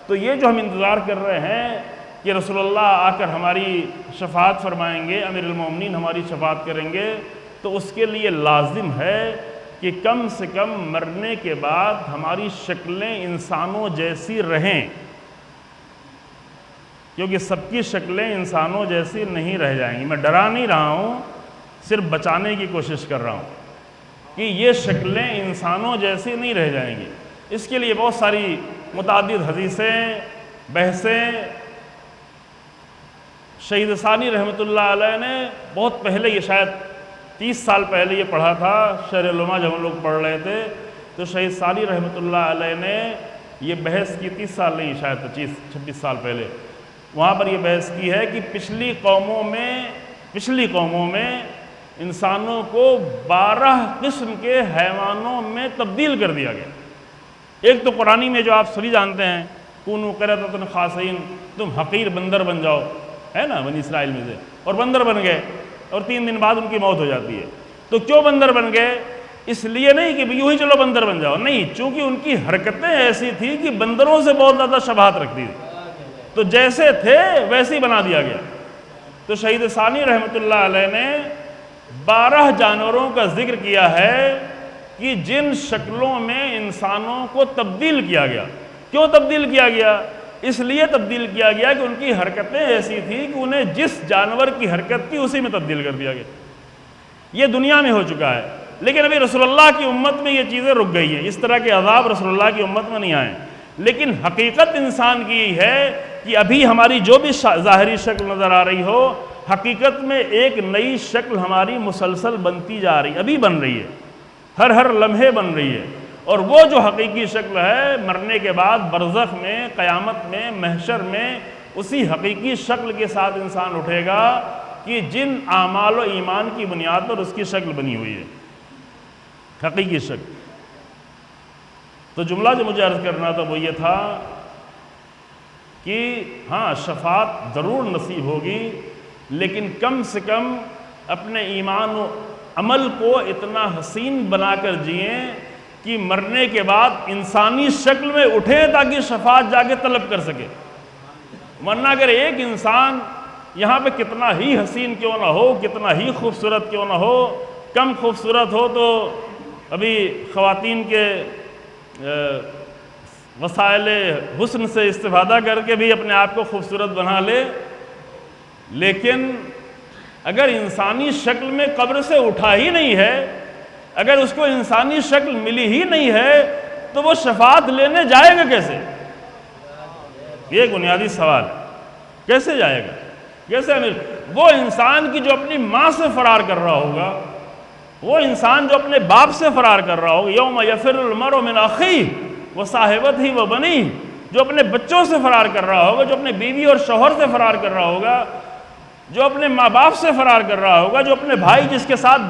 تو یہ جو ہم انتظار کر رہے ہیں کہ رسول اللہ آ کر ہماری شفاعت فرمائیں گے، امیر المومنین ہماری شفاعت کریں گے، تو اس کے لیے لازم ہے کہ کم سے کم مرنے کے بعد ہماری شکلیں انسانوں جیسی رہیں، کیونکہ سب کی شکلیں انسانوں جیسی نہیں رہ جائیں گی۔ میں ڈرا نہیں رہا ہوں، صرف بچانے کی کوشش کر رہا ہوں کہ یہ شکلیں انسانوں جیسی نہیں رہ جائیں گی۔ اس کے لیے بہت ساری متعدد حدیثیں، بحثیں، شہید ثانی رحمۃ اللہ علیہ نے بہت پہلے، یہ شاید 30 سال پہلے یہ پڑھا تھا، شرح علومہ جب ہم لوگ پڑھ رہے تھے تو شہید ثانی رحمۃ اللہ علیہ نے یہ بحث کی، 30 سال نہیں شاید 25-26 سال پہلے، وہاں پر یہ بحث کی ہے کہ پچھلی قوموں میں انسانوں کو 12 قسم کے حیوانوں میں تبدیل کر دیا گیا۔ ایک تو قرآنی میں جو آپ سبھی جانتے ہیں، کونوا قردۃ خاسئین، تم حقیر بندر بن جاؤ، ہے نا بنی اسرائیل میں سے، اور بندر بن گئے اور 3 دن بعد ان کی موت ہو جاتی ہے۔ تو کیوں بندر بن گئے؟ اس لیے نہیں کہ یوں ہی چلو بندر بن جاؤ، نہیں، چونکہ ان کی حرکتیں ایسی تھیں کہ بندروں سے بہت زیادہ شباہت رکھتی تھی، تو جیسے تھے ویسے ہی بنا دیا گیا۔ تو شہید ثانی رحمۃ اللہ علیہ نے 12 جانوروں کا ذکر کیا ہے کہ جن شکلوں میں انسانوں کو تبدیل کیا گیا۔ کیوں تبدیل کیا گیا؟ اس لیے تبدیل کیا گیا کہ ان کی حرکتیں ایسی تھیں کہ انہیں جس جانور کی حرکت تھی اسی میں تبدیل کر دیا گیا۔ یہ دنیا میں ہو چکا ہے، لیکن ابھی رسول اللہ کی امت میں یہ چیزیں رک گئی ہیں، اس طرح کے عذاب رسول اللہ کی امت میں نہیں آئے۔ لیکن حقیقت انسان کی یہ ہے کہ ابھی ہماری جو بھی ظاہری شکل نظر آ رہی ہو، حقیقت میں ایک نئی شکل ہماری مسلسل بنتی جا رہی، ابھی بن رہی ہے، ہر لمحے بن رہی ہے۔ اور وہ جو حقیقی شکل ہے مرنے کے بعد برزخ میں، قیامت میں، محشر میں، اسی حقیقی شکل کے ساتھ انسان اٹھے گا کہ جن اعمال و ایمان کی بنیاد پر اس کی شکل بنی ہوئی ہے، حقیقی شکل۔ تو جملہ جو مجھے عرض کرنا تھا وہ یہ تھا کہ ہاں شفاعت ضرور نصیب ہوگی، لیکن کم سے کم اپنے ایمان و عمل کو اتنا حسین بنا کر جئیں کہ مرنے کے بعد انسانی شکل میں اٹھیں تاکہ شفاعت جا کے طلب کر سکے۔ ورنہ اگر ایک انسان یہاں پہ کتنا ہی حسین کیوں نہ ہو، کتنا ہی خوبصورت کیوں نہ ہو، کم خوبصورت ہو تو ابھی خواتین کے وسائل حسن سے استفادہ کر کے بھی اپنے آپ کو خوبصورت بنا لے، لیکن اگر انسانی شکل میں قبر سے اٹھا ہی نہیں ہے، اگر اس کو انسانی شکل ملی ہی نہیں ہے، تو وہ شفاعت لینے جائے گا کیسے؟ یہ ایک بنیادی سوال ہے، کیسے جائے گا؟ کیسے وہ انسان کی جو اپنی ماں سے فرار کر رہا ہوگا، وہ انسان جو اپنے باپ سے فرار کر رہا ہوگا، یوم یفر المرء من اخیہ وصاحبتہ وبنیہ، جو اپنے بچوں سے فرار کر رہا ہوگا، جو اپنے بیوی اور شوہر سے فرار کر رہا ہوگا، جو اپنے ماں باپ سے فرار کر رہا ہوگا، جو اپنے بھائی جس کے ساتھ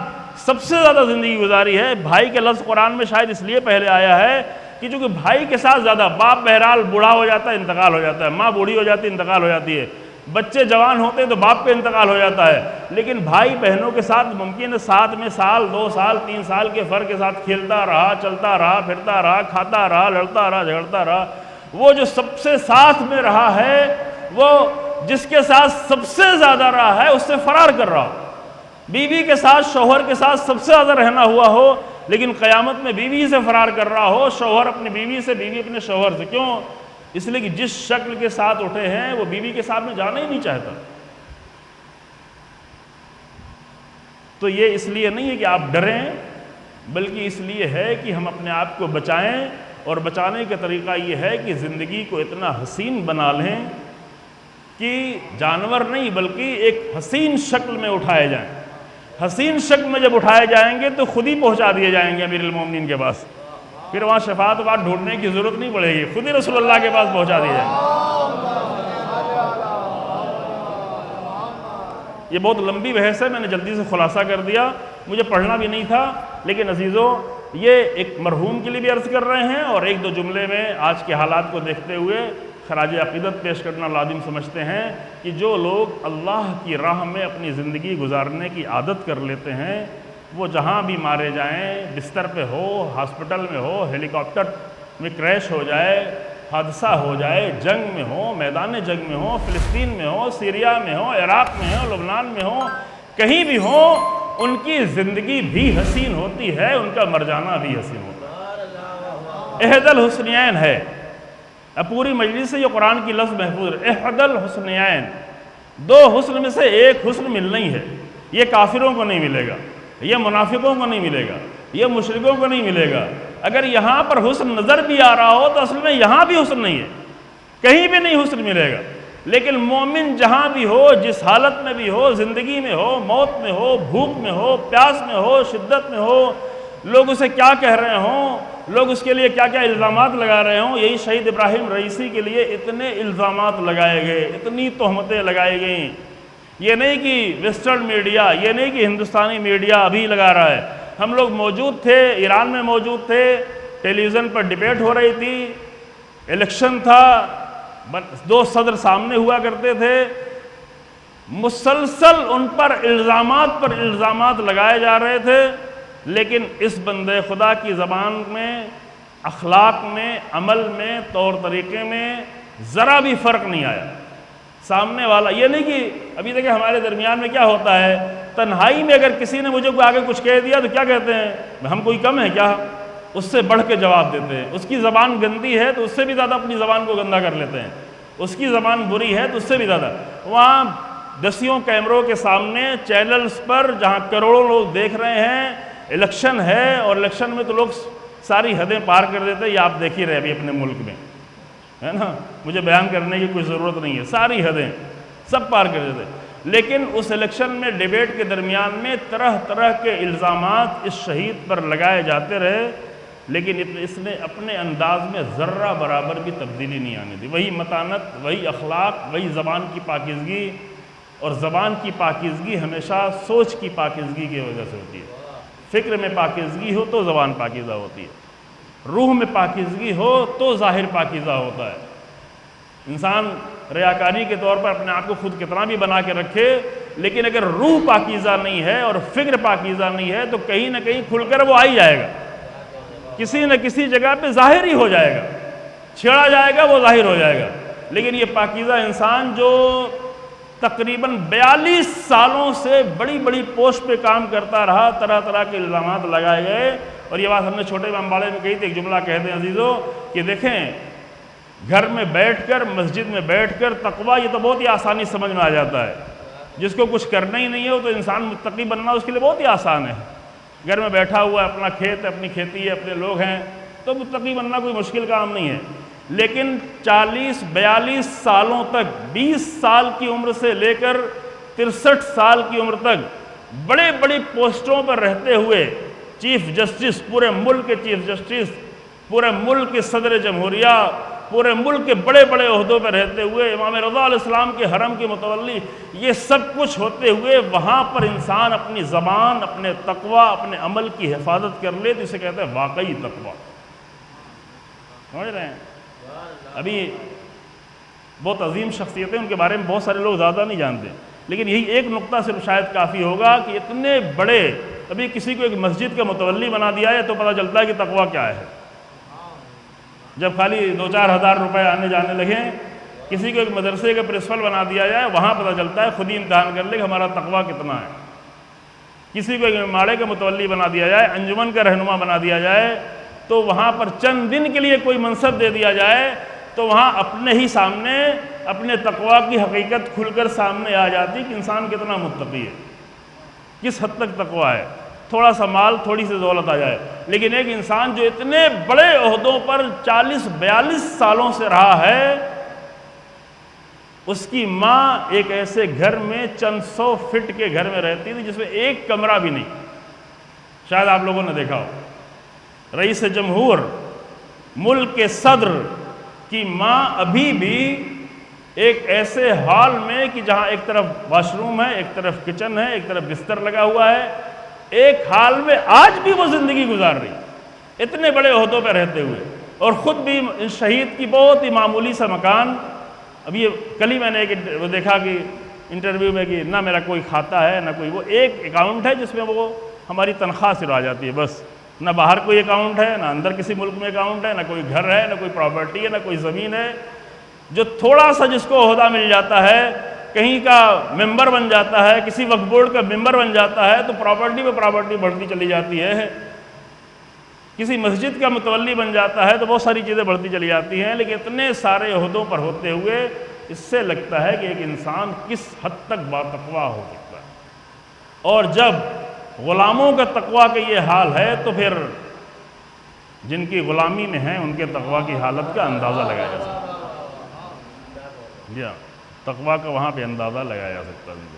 سب سے زیادہ زندگی گزاری ہے، بھائی کے لفظ قرآن میں شاید اس لیے پہلے آیا ہے کہ چونکہ بھائی کے ساتھ زیادہ، باپ بہرحال بوڑھا ہو جاتا ہے انتقال ہو جاتا ہے، ماں بوڑھی ہو جاتی ہے انتقال ہو جاتی ہے، بچے جوان ہوتے ہیں تو باپ کا انتقال ہو جاتا ہے، لیکن بھائی بہنوں کے ساتھ ممکن ہے ساتھ میں سال 2 سال 3 سال کے فرق کے ساتھ کھیلتا رہا، چلتا رہا، پھرتا رہا، کھاتا رہا، لڑتا رہا، جھگڑتا رہا۔ وہ جو سب سے ساتھ میں رہا ہے، وہ جس کے ساتھ سب سے زیادہ رہا ہے اس سے فرار کر رہا ہو، بیوی کے ساتھ، شوہر کے ساتھ سب سے زیادہ رہنا ہوا ہو، لیکن قیامت میں بیوی سے فرار کر رہا ہو، شوہر اپنی بیوی سے، بیوی اپنے شوہر سے. کیوں؟ اس لیے کہ جس شکل کے ساتھ اٹھے ہیں وہ بیوی کے ساتھ میں جانا ہی نہیں چاہتا. تو یہ اس لیے نہیں ہے کہ آپ ڈریں، بلکہ اس لیے ہے کہ ہم اپنے آپ کو بچائیں، اور بچانے کا طریقہ یہ ہے کہ زندگی کو اتنا حسین بنا لیں کہ جانور نہیں بلکہ ایک حسین شکل میں اٹھائے جائیں. حسین شکل میں جب اٹھائے جائیں گے تو خود ہی پہنچا دیے جائیں گے امیر المومنین کے پاس. پھر وہاں شفاعت بات ڈھونڈنے کی ضرورت نہیں پڑے گی، خود ہی رسول اللہ کے پاس پہنچا دیے جائیں گے. یہ بہت لمبی بحث ہے، میں نے جلدی سے خلاصہ کر دیا، مجھے پڑھنا بھی نہیں تھا. لیکن عزیزوں، یہ ایک مرحوم کے لیے بھی عرض کر رہے ہیں، اور ایک دو جملے میں آج کے حالات کو دیکھتے ہوئے خراج عقیدت پیش کرنا لازم سمجھتے ہیں کہ جو لوگ اللہ کی راہ میں اپنی زندگی گزارنے کی عادت کر لیتے ہیں، وہ جہاں بھی مارے جائیں، بستر پہ ہو، ہاسپٹل میں ہو، ہیلی کاپٹر میں کریش ہو جائے، حادثہ ہو جائے، جنگ میں ہو، میدان جنگ میں ہو، فلسطین میں ہو، سیریا میں ہو، عراق میں ہو، لبنان میں ہو، کہیں بھی ہو، ان کی زندگی بھی حسین ہوتی ہے، ان کا مر جانا بھی حسین ہوتا ہے. احد الحسنیین ہے. اب پوری مجلس سے یہ قرآن کی لفظ محفوظ ہے، احد الحسنیین. دو حسن میں سے ایک حسن ملنا ہی ہے. یہ کافروں کو نہیں ملے گا، یہ منافقوں کو نہیں ملے گا، یہ مشرکوں کو نہیں ملے گا. اگر یہاں پر حسن نظر بھی آ رہا ہو تو اصل میں یہاں بھی حسن نہیں ہے، کہیں بھی نہیں حسن ملے گا. لیکن مومن جہاں بھی ہو، جس حالت میں بھی ہو، زندگی میں ہو، موت میں ہو، بھوک میں ہو، پیاس میں ہو، شدت میں ہو، لوگ اسے کیا کہہ رہے ہوں، لوگ اس کے لیے کیا کیا الزامات لگا رہے ہوں. یہی شہید ابراہیم رئیسی کے لیے اتنے الزامات لگائے گئے، اتنی تہمتیں لگائی گئیں. یہ نہیں کہ ویسٹرن میڈیا، یہ نہیں کہ ہندوستانی میڈیا ابھی لگا رہا ہے. ہم لوگ موجود تھے، ایران میں موجود تھے، ٹیلی ویژن پر ڈیبیٹ ہو رہی تھی، الیکشن تھا، دو صدر سامنے ہوا کرتے تھے، مسلسل ان پر الزامات لگائے جا رہے تھے. لیکن اس بندے خدا کی زبان میں، اخلاق میں، عمل میں، طور طریقے میں ذرا بھی فرق نہیں آیا. سامنے والا یہ نہیں کہ ابھی دیکھیں ہمارے درمیان میں کیا ہوتا ہے، تنہائی میں اگر کسی نے مجھے آگے کچھ کہہ دیا تو کیا کہتے ہیں، ہم کوئی کم ہے کیا؟ اس سے بڑھ کے جواب دیتے ہیں. اس کی زبان گندی ہے تو اس سے بھی زیادہ اپنی زبان کو گندا کر لیتے ہیں. اس کی زبان بری ہے تو اس سے بھی زیادہ. وہاں دسیوں کیمروں کے سامنے چینلز پر جہاں کروڑوں لوگ دیکھ رہے ہیں، الیکشن ہے، اور الیکشن میں تو لوگ ساری حدیں پار کر دیتے ہیں. یہ آپ دیکھ ہی رہے ابھی اپنے ملک میں، ہے نا، مجھے بیان کرنے کی کوئی ضرورت نہیں ہے، ساری حدیں سب پار کر دیتے. لیکن اس الیکشن میں ڈیبیٹ کے درمیان میں طرح طرح کے الزامات اس شہید پر لگائے جاتے رہے، لیکن اس نے اپنے انداز میں ذرہ برابر بھی تبدیلی نہیں آنے دی. وہی متانت، وہی اخلاق، وہی زبان کی پاکیزگی. اور زبان کی پاکیزگی ہمیشہ سوچ کی پاکیزگی کی وجہ سے ہوتی ہے. فکر میں پاکیزگی ہو تو زبان پاکیزہ ہوتی ہے، روح میں پاکیزگی ہو تو ظاہر پاکیزہ ہوتا ہے. انسان ریاکاری کے طور پر اپنے آپ کو خود کتنا بھی بنا کے رکھے، لیکن اگر روح پاکیزہ نہیں ہے اور فکر پاکیزہ نہیں ہے تو کہیں نہ کہیں کھل کر وہ آ ہی جائے گا، کسی نہ کسی جگہ پہ ظاہر ہی ہو جائے گا، چھیڑا جائے گا وہ ظاہر ہو جائے گا. لیکن یہ پاکیزہ انسان جو تقریباً 42 سالوں سے بڑی بڑی پوسٹ پہ کام کرتا رہا، طرح طرح کے الزامات لگائے گئے. اور یہ بات ہم نے چھوٹے امباڑے میں کہی تھی. ایک جملہ کہتے ہیں عزیزوں کہ دیکھیں، گھر میں بیٹھ کر، مسجد میں بیٹھ کر تقویٰ یہ تو بہت ہی آسانی سمجھ میں آ جاتا ہے. جس کو کچھ کرنا ہی نہیں ہے تو انسان متقی بننا اس کے لیے بہت ہی آسان ہے. گھر میں بیٹھا ہوا ہے، اپنا کھیت ہے، اپنی کھیتی ہے، اپنے لوگ ہیں، تو متقی بننا کوئی مشکل کام نہیں ہے. لیکن 40-42 سالوں تک، 20 سال کی عمر سے لے کر 63 سال کی عمر تک بڑے بڑی پوسٹوں پر رہتے ہوئے، چیف جسٹس، پورے ملک کے چیف جسٹس، پورے ملک کے صدر جمہوریہ، پورے ملک کے بڑے بڑے عہدوں پر رہتے ہوئے، امام رضا علیہ السلام کے حرم کے متولی، یہ سب کچھ ہوتے ہوئے وہاں پر انسان اپنی زبان، اپنے تقویٰ، اپنے عمل کی حفاظت کر لے تو اسے کہتے ہیں واقعی تقویٰ. سمجھ رہے ہیں؟ ابھی بہت عظیم شخصیتیں، ان کے بارے میں بہت سارے لوگ زیادہ نہیں جانتے، لیکن یہی ایک نقطہ صرف شاید کافی ہوگا کہ اتنے بڑے، ابھی کسی کو ایک مسجد کا متولی بنا دیا ہے تو پتہ چلتا ہے کہ تقویٰ کیا ہے. جب خالی 2-4 ہزار روپے آنے جانے لگیں، کسی کو ایک مدرسے کا پرنسپل بنا دیا جائے، وہاں پتہ چلتا ہے، خود ہی امتحان کر لے کہ ہمارا تقویٰ کتنا ہے. کسی کو ماڑے کا متولی بنا دیا جائے، انجمن کا رہنما بنا دیا جائے، تو وہاں پر چند دن کے لیے کوئی منصب دے دیا جائے تو وہاں اپنے ہی سامنے اپنے تقویٰ کی حقیقت کھل کر سامنے آ جاتی کہ انسان کتنا متقی ہے، کس حد تک تقویٰ ہے۔ تھوڑا سا مال، تھوڑی سی دولت آ جائے، لیکن ایک انسان جو اتنے بڑے عہدوں پر 40-42 سالوں سے رہا ہے، اس کی ماں ایک ایسے گھر میں چند 100 فٹ کے گھر میں رہتی تھی جس میں ایک کمرہ بھی نہیں، شاید آپ لوگوں نے دیکھا ہو۔ رئیس جمہور، ملک کے صدر کی ماں ابھی بھی ایک ایسے ہال میں کہ جہاں ایک طرف واش روم ہے، ایک طرف کچن ہے، ایک طرف بستر لگا ہوا ہے، ایک ہال میں آج بھی وہ زندگی گزار رہی، اتنے بڑے عہدوں پہ رہتے ہوئے، اور خود بھی شہید کی بہت ہی معمولی سا مکان۔ اب یہ کل ہی میں نے ایک دیکھا کہ انٹرویو میں کہ نہ میرا کوئی کھاتا ہے نہ کوئی، وہ ایک اکاؤنٹ ہے جس میں وہ ہماری تنخواہ سے آ جاتی ہے بس، نہ باہر کوئی اکاؤنٹ ہے، نہ اندر کسی ملک میں اکاؤنٹ ہے، نہ کوئی گھر ہے، نہ کوئی پراپرٹی ہے، نہ کوئی زمین ہے۔ جو تھوڑا سا جس کو عہدہ مل جاتا ہے، کہیں کا ممبر بن جاتا ہے، کسی وقف بورڈ کا ممبر بن جاتا ہے، تو پراپرٹی پہ پراپرٹی بڑھتی چلی جاتی ہے، کسی مسجد کا متولی بن جاتا ہے تو بہت ساری چیزیں بڑھتی چلی جاتی ہیں، لیکن اتنے سارے عہدوں پر ہوتے ہوئے اس سے لگتا ہے کہ ایک انسان کس حد تک باتقوا ہو سکتا ہے۔ اور جب غلاموں کا تقویٰ کا یہ حال ہے تو پھر جن کی غلامی میں ہیں ان کے تقویٰ کی حالت کا اندازہ لگایا جا سکتا ہے، جی ہاں، تقویٰ کا وہاں پہ اندازہ لگایا جا سکتا ہے۔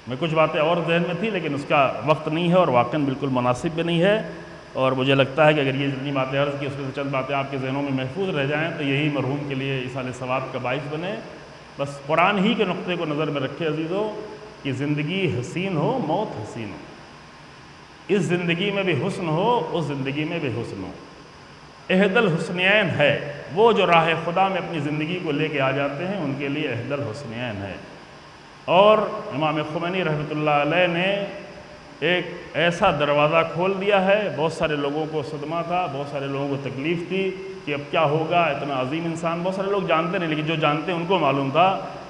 میں کچھ باتیں اور ذہن میں تھی لیکن اس کا وقت نہیں ہے اور واقعاً بالکل مناسب بھی نہیں ہے، اور مجھے لگتا ہے کہ اگر یہ جتنی باتیں عرض کی اس میں سے چند باتیں آپ کے ذہنوں میں محفوظ رہ جائیں تو یہی مرحوم کے لیے ایصال ثواب کا باعث بنے۔ بس قرآن ہی کے نقطے کو نظر میں رکھے عزیزو کہ زندگی حسین ہو، موت حسین ہو، اس زندگی میں بھی حسن ہو، اس زندگی میں بھی حسن ہو۔ احد الحسنین ہے، وہ جو راہ خدا میں اپنی زندگی کو لے کے آ جاتے ہیں ان کے لیے احد الحسنین ہے۔ اور امام خمینی رحمۃ اللہ علیہ نے ایک ایسا دروازہ کھول دیا ہے، بہت سارے لوگوں کو صدمہ تھا، بہت سارے لوگوں کو تکلیف تھی کہ اب کیا ہوگا، اتنا عظیم انسان، بہت سارے لوگ جانتے نہیں لیکن جو جانتے ہیں ان کو معلوم تھا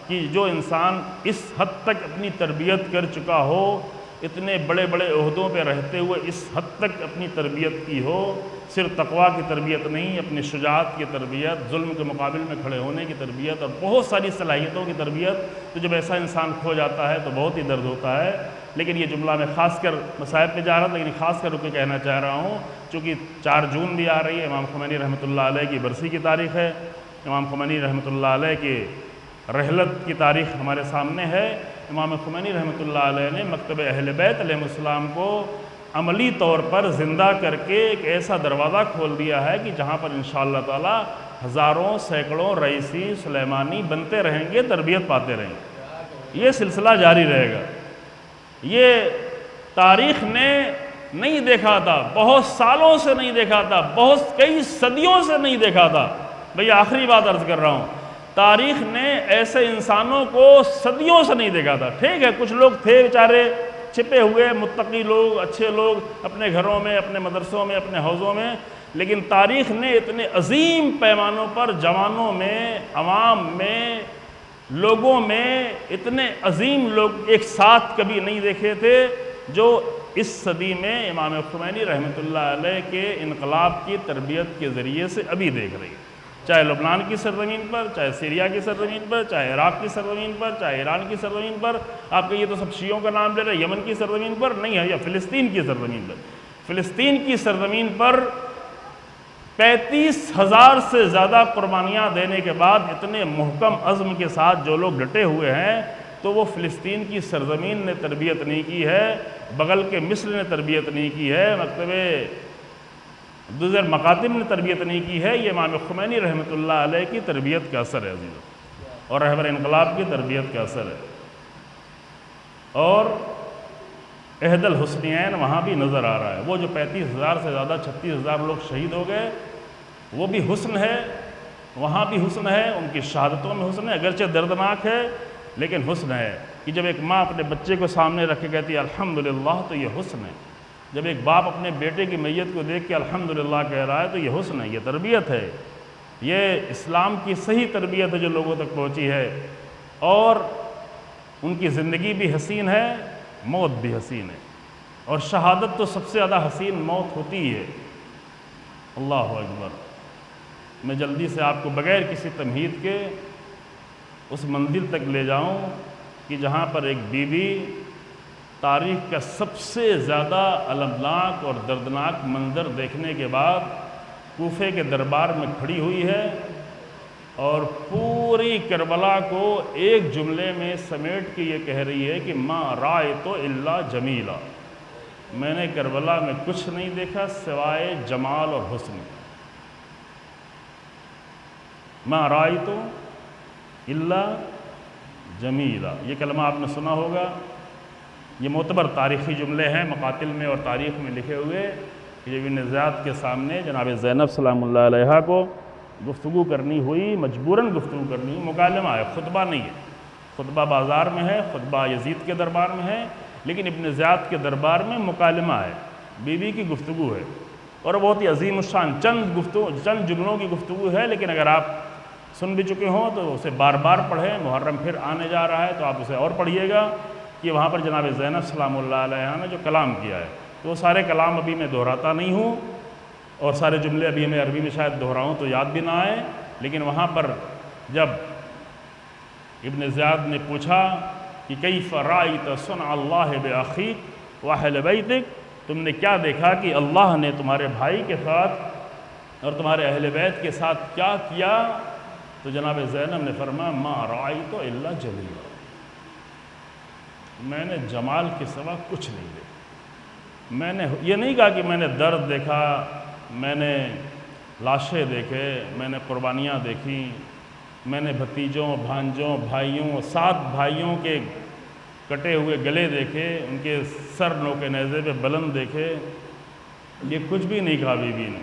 کہ جو انسان اس حد تک اپنی تربیت کر چکا ہو، اتنے بڑے بڑے عہدوں پہ رہتے ہوئے اس حد تک اپنی تربیت کی ہو، صرف تقویٰ کی تربیت نہیں، اپنی شجاعت کی تربیت، ظلم کے مقابل میں کھڑے ہونے کی تربیت اور بہت ساری صلاحیتوں کی تربیت، تو جب ایسا انسان کھو جاتا ہے تو بہت ہی درد ہوتا ہے۔ لیکن یہ جملہ میں خاص کر مصائب پہ جا رہا تھا لیکن خاص کر رک کے کہنا چاہ رہا ہوں، چونکہ 4 جون بھی آ رہی ہے، امام خمینی رحمۃ اللہ علیہ کی برسی کی تاریخ ہے، امام خمینی رحمۃ اللہ علیہ کی رحلت کی تاریخ ہمارے سامنے ہے۔ امام خمینی رحمۃ اللہ علیہ نے مکتب اہل بیت علیہ السلام کو عملی طور پر زندہ کر کے ایک ایسا دروازہ کھول دیا ہے کہ جہاں پر انشاءاللہ تعالی ہزاروں سینکڑوں رئیسی سلیمانی بنتے رہیں گے، تربیت پاتے رہیں گے، یہ سلسلہ جاری رہے گا۔ یہ تاریخ نے نہیں دیکھا تھا، بہت سالوں سے نہیں دیکھا تھا، بہت کئی صدیوں سے نہیں دیکھا تھا۔ بھئی آخری بات عرض کر رہا ہوں، تاریخ نے ایسے انسانوں کو صدیوں سے نہیں دیکھا تھا۔ ٹھیک ہے کچھ لوگ تھے بیچارے چھپے ہوئے متقی لوگ، اچھے لوگ اپنے گھروں میں، اپنے مدرسوں میں، اپنے حوضوں میں، لیکن تاریخ نے اتنے عظیم پیمانوں پر جوانوں میں، عوام میں، لوگوں میں اتنے عظیم لوگ ایک ساتھ کبھی نہیں دیکھے تھے جو اس صدی میں امام خمینی رحمۃ اللہ علیہ کے انقلاب کی تربیت کے ذریعے سے ابھی دیکھ رہی ہے، چاہے لبنان کی سرزمین پر، چاہے سیریا کی سرزمین پر، چاہے عراق کی سرزمین پر، چاہے ایران کی سرزمین پر۔ آپ کہیے تو سب شیعوں کا نام لے رہے ہیں، یمن کی سرزمین پر نہیں ہے، یا فلسطین کی سرزمین پر۔ فلسطین کی سرزمین پر 35,000 سے زیادہ قربانیاں دینے کے بعد اتنے محکم عزم کے ساتھ جو لوگ ڈٹے ہوئے ہیں، تو وہ فلسطین کی سرزمین نے تربیت نہیں کی ہے، بغل کے مصر نے تربیت نہیں کی ہے، مکتب دوسرے مکاتب نے تربیت نہیں کی ہے، یہ امام خمینی رحمۃ اللہ علیہ کی تربیت کا اثر ہے عزیزو، اور رہبر انقلاب کی تربیت کا اثر ہے۔ اور احد الحسنین وہاں بھی نظر آ رہا ہے، وہ جو 35,000 سے زیادہ 36,000 لوگ شہید ہو گئے، وہ بھی حسن ہے، وہاں بھی حسن ہے، ان کی شہادتوں میں حسن ہے، اگرچہ دردناک ہے لیکن حسن ہے کہ جب ایک ماں اپنے بچے کو سامنے رکھ کے کہتی ہے الحمدللہ، تو یہ حسن ہے۔ جب ایک باپ اپنے بیٹے کی میت کو دیکھ کے الحمدللہ کہہ رہا ہے تو یہ حسن ہے، یہ تربیت ہے، یہ اسلام کی صحیح تربیت ہے جو لوگوں تک پہنچی ہے۔ اور ان کی زندگی بھی حسین ہے، موت بھی حسین ہے، اور شہادت تو سب سے زیادہ حسین موت ہوتی ہے۔ اللہ اکبر۔ میں جلدی سے آپ کو بغیر کسی تمہید کے اس منزل تک لے جاؤں کہ جہاں پر ایک بیوی تاریخ کا سب سے زیادہ المناک اور دردناک منظر دیکھنے کے بعد کوفے کے دربار میں کھڑی ہوئی ہے اور پوری کربلا کو ایک جملے میں سمیٹ کے یہ کہہ رہی ہے کہ ما رأیت الا جمیلا، میں نے کربلا میں کچھ نہیں دیکھا سوائے جمال اور حسن۔ ما رأیت الا جمیلا، یہ کلمہ آپ نے سنا ہوگا۔ یہ معتبر تاریخی جملے ہیں مقاتل میں اور تاریخ میں لکھے ہوئے کہ جب ابن زیاد کے سامنے جناب زینب سلام اللہ علیہا کو گفتگو کرنی ہوئی، مجبوراً گفتگو کرنی ہوئی، مکالمہ ہے، خطبہ نہیں ہے، خطبہ بازار میں ہے، خطبہ یزید کے دربار میں ہے، لیکن ابن زیاد کے دربار میں مکالمہ ہے، بیوی کی گفتگو ہے، اور بہت ہی عظیم الشان چند جملوں کی گفتگو ہے، لیکن اگر آپ سن بھی چکے ہوں تو اسے بار بار پڑھیں، محرم پھر آنے جا رہا ہے تو آپ اسے اور پڑھیے گا کہ وہاں پر جناب زینب سلام اللہ علیہا نے جو کلام کیا ہے، تو وہ سارے کلام ابھی میں دہراتا نہیں ہوں، اور سارے جملے ابھی میں عربی میں شاید دہراؤں تو یاد بھی نہ آئے، لیکن وہاں پر جب ابن زیاد نے پوچھا کہ کیف رأیت صنع اللہ بأخیک واہل بیتک، تم نے کیا دیکھا کہ اللہ نے تمہارے بھائی کے ساتھ اور تمہارے اہل بیت کے ساتھ کیا کیا، تو جناب زینب نے فرمایا ما رأیت الا جمیلا، میں نے جمال کے سوا کچھ نہیں دیکھا۔ میں نے یہ نہیں کہا کہ میں نے درد دیکھا، میں نے لاشیں دیکھے، میں نے قربانیاں دیکھی، میں نے بھتیجوں بھانجوں بھائیوں 7 بھائیوں کے کٹے ہوئے گلے دیکھے، ان کے سر نوکے نیزے پہ بلند دیکھے، یہ کچھ بھی نہیں کہا بی بی نے،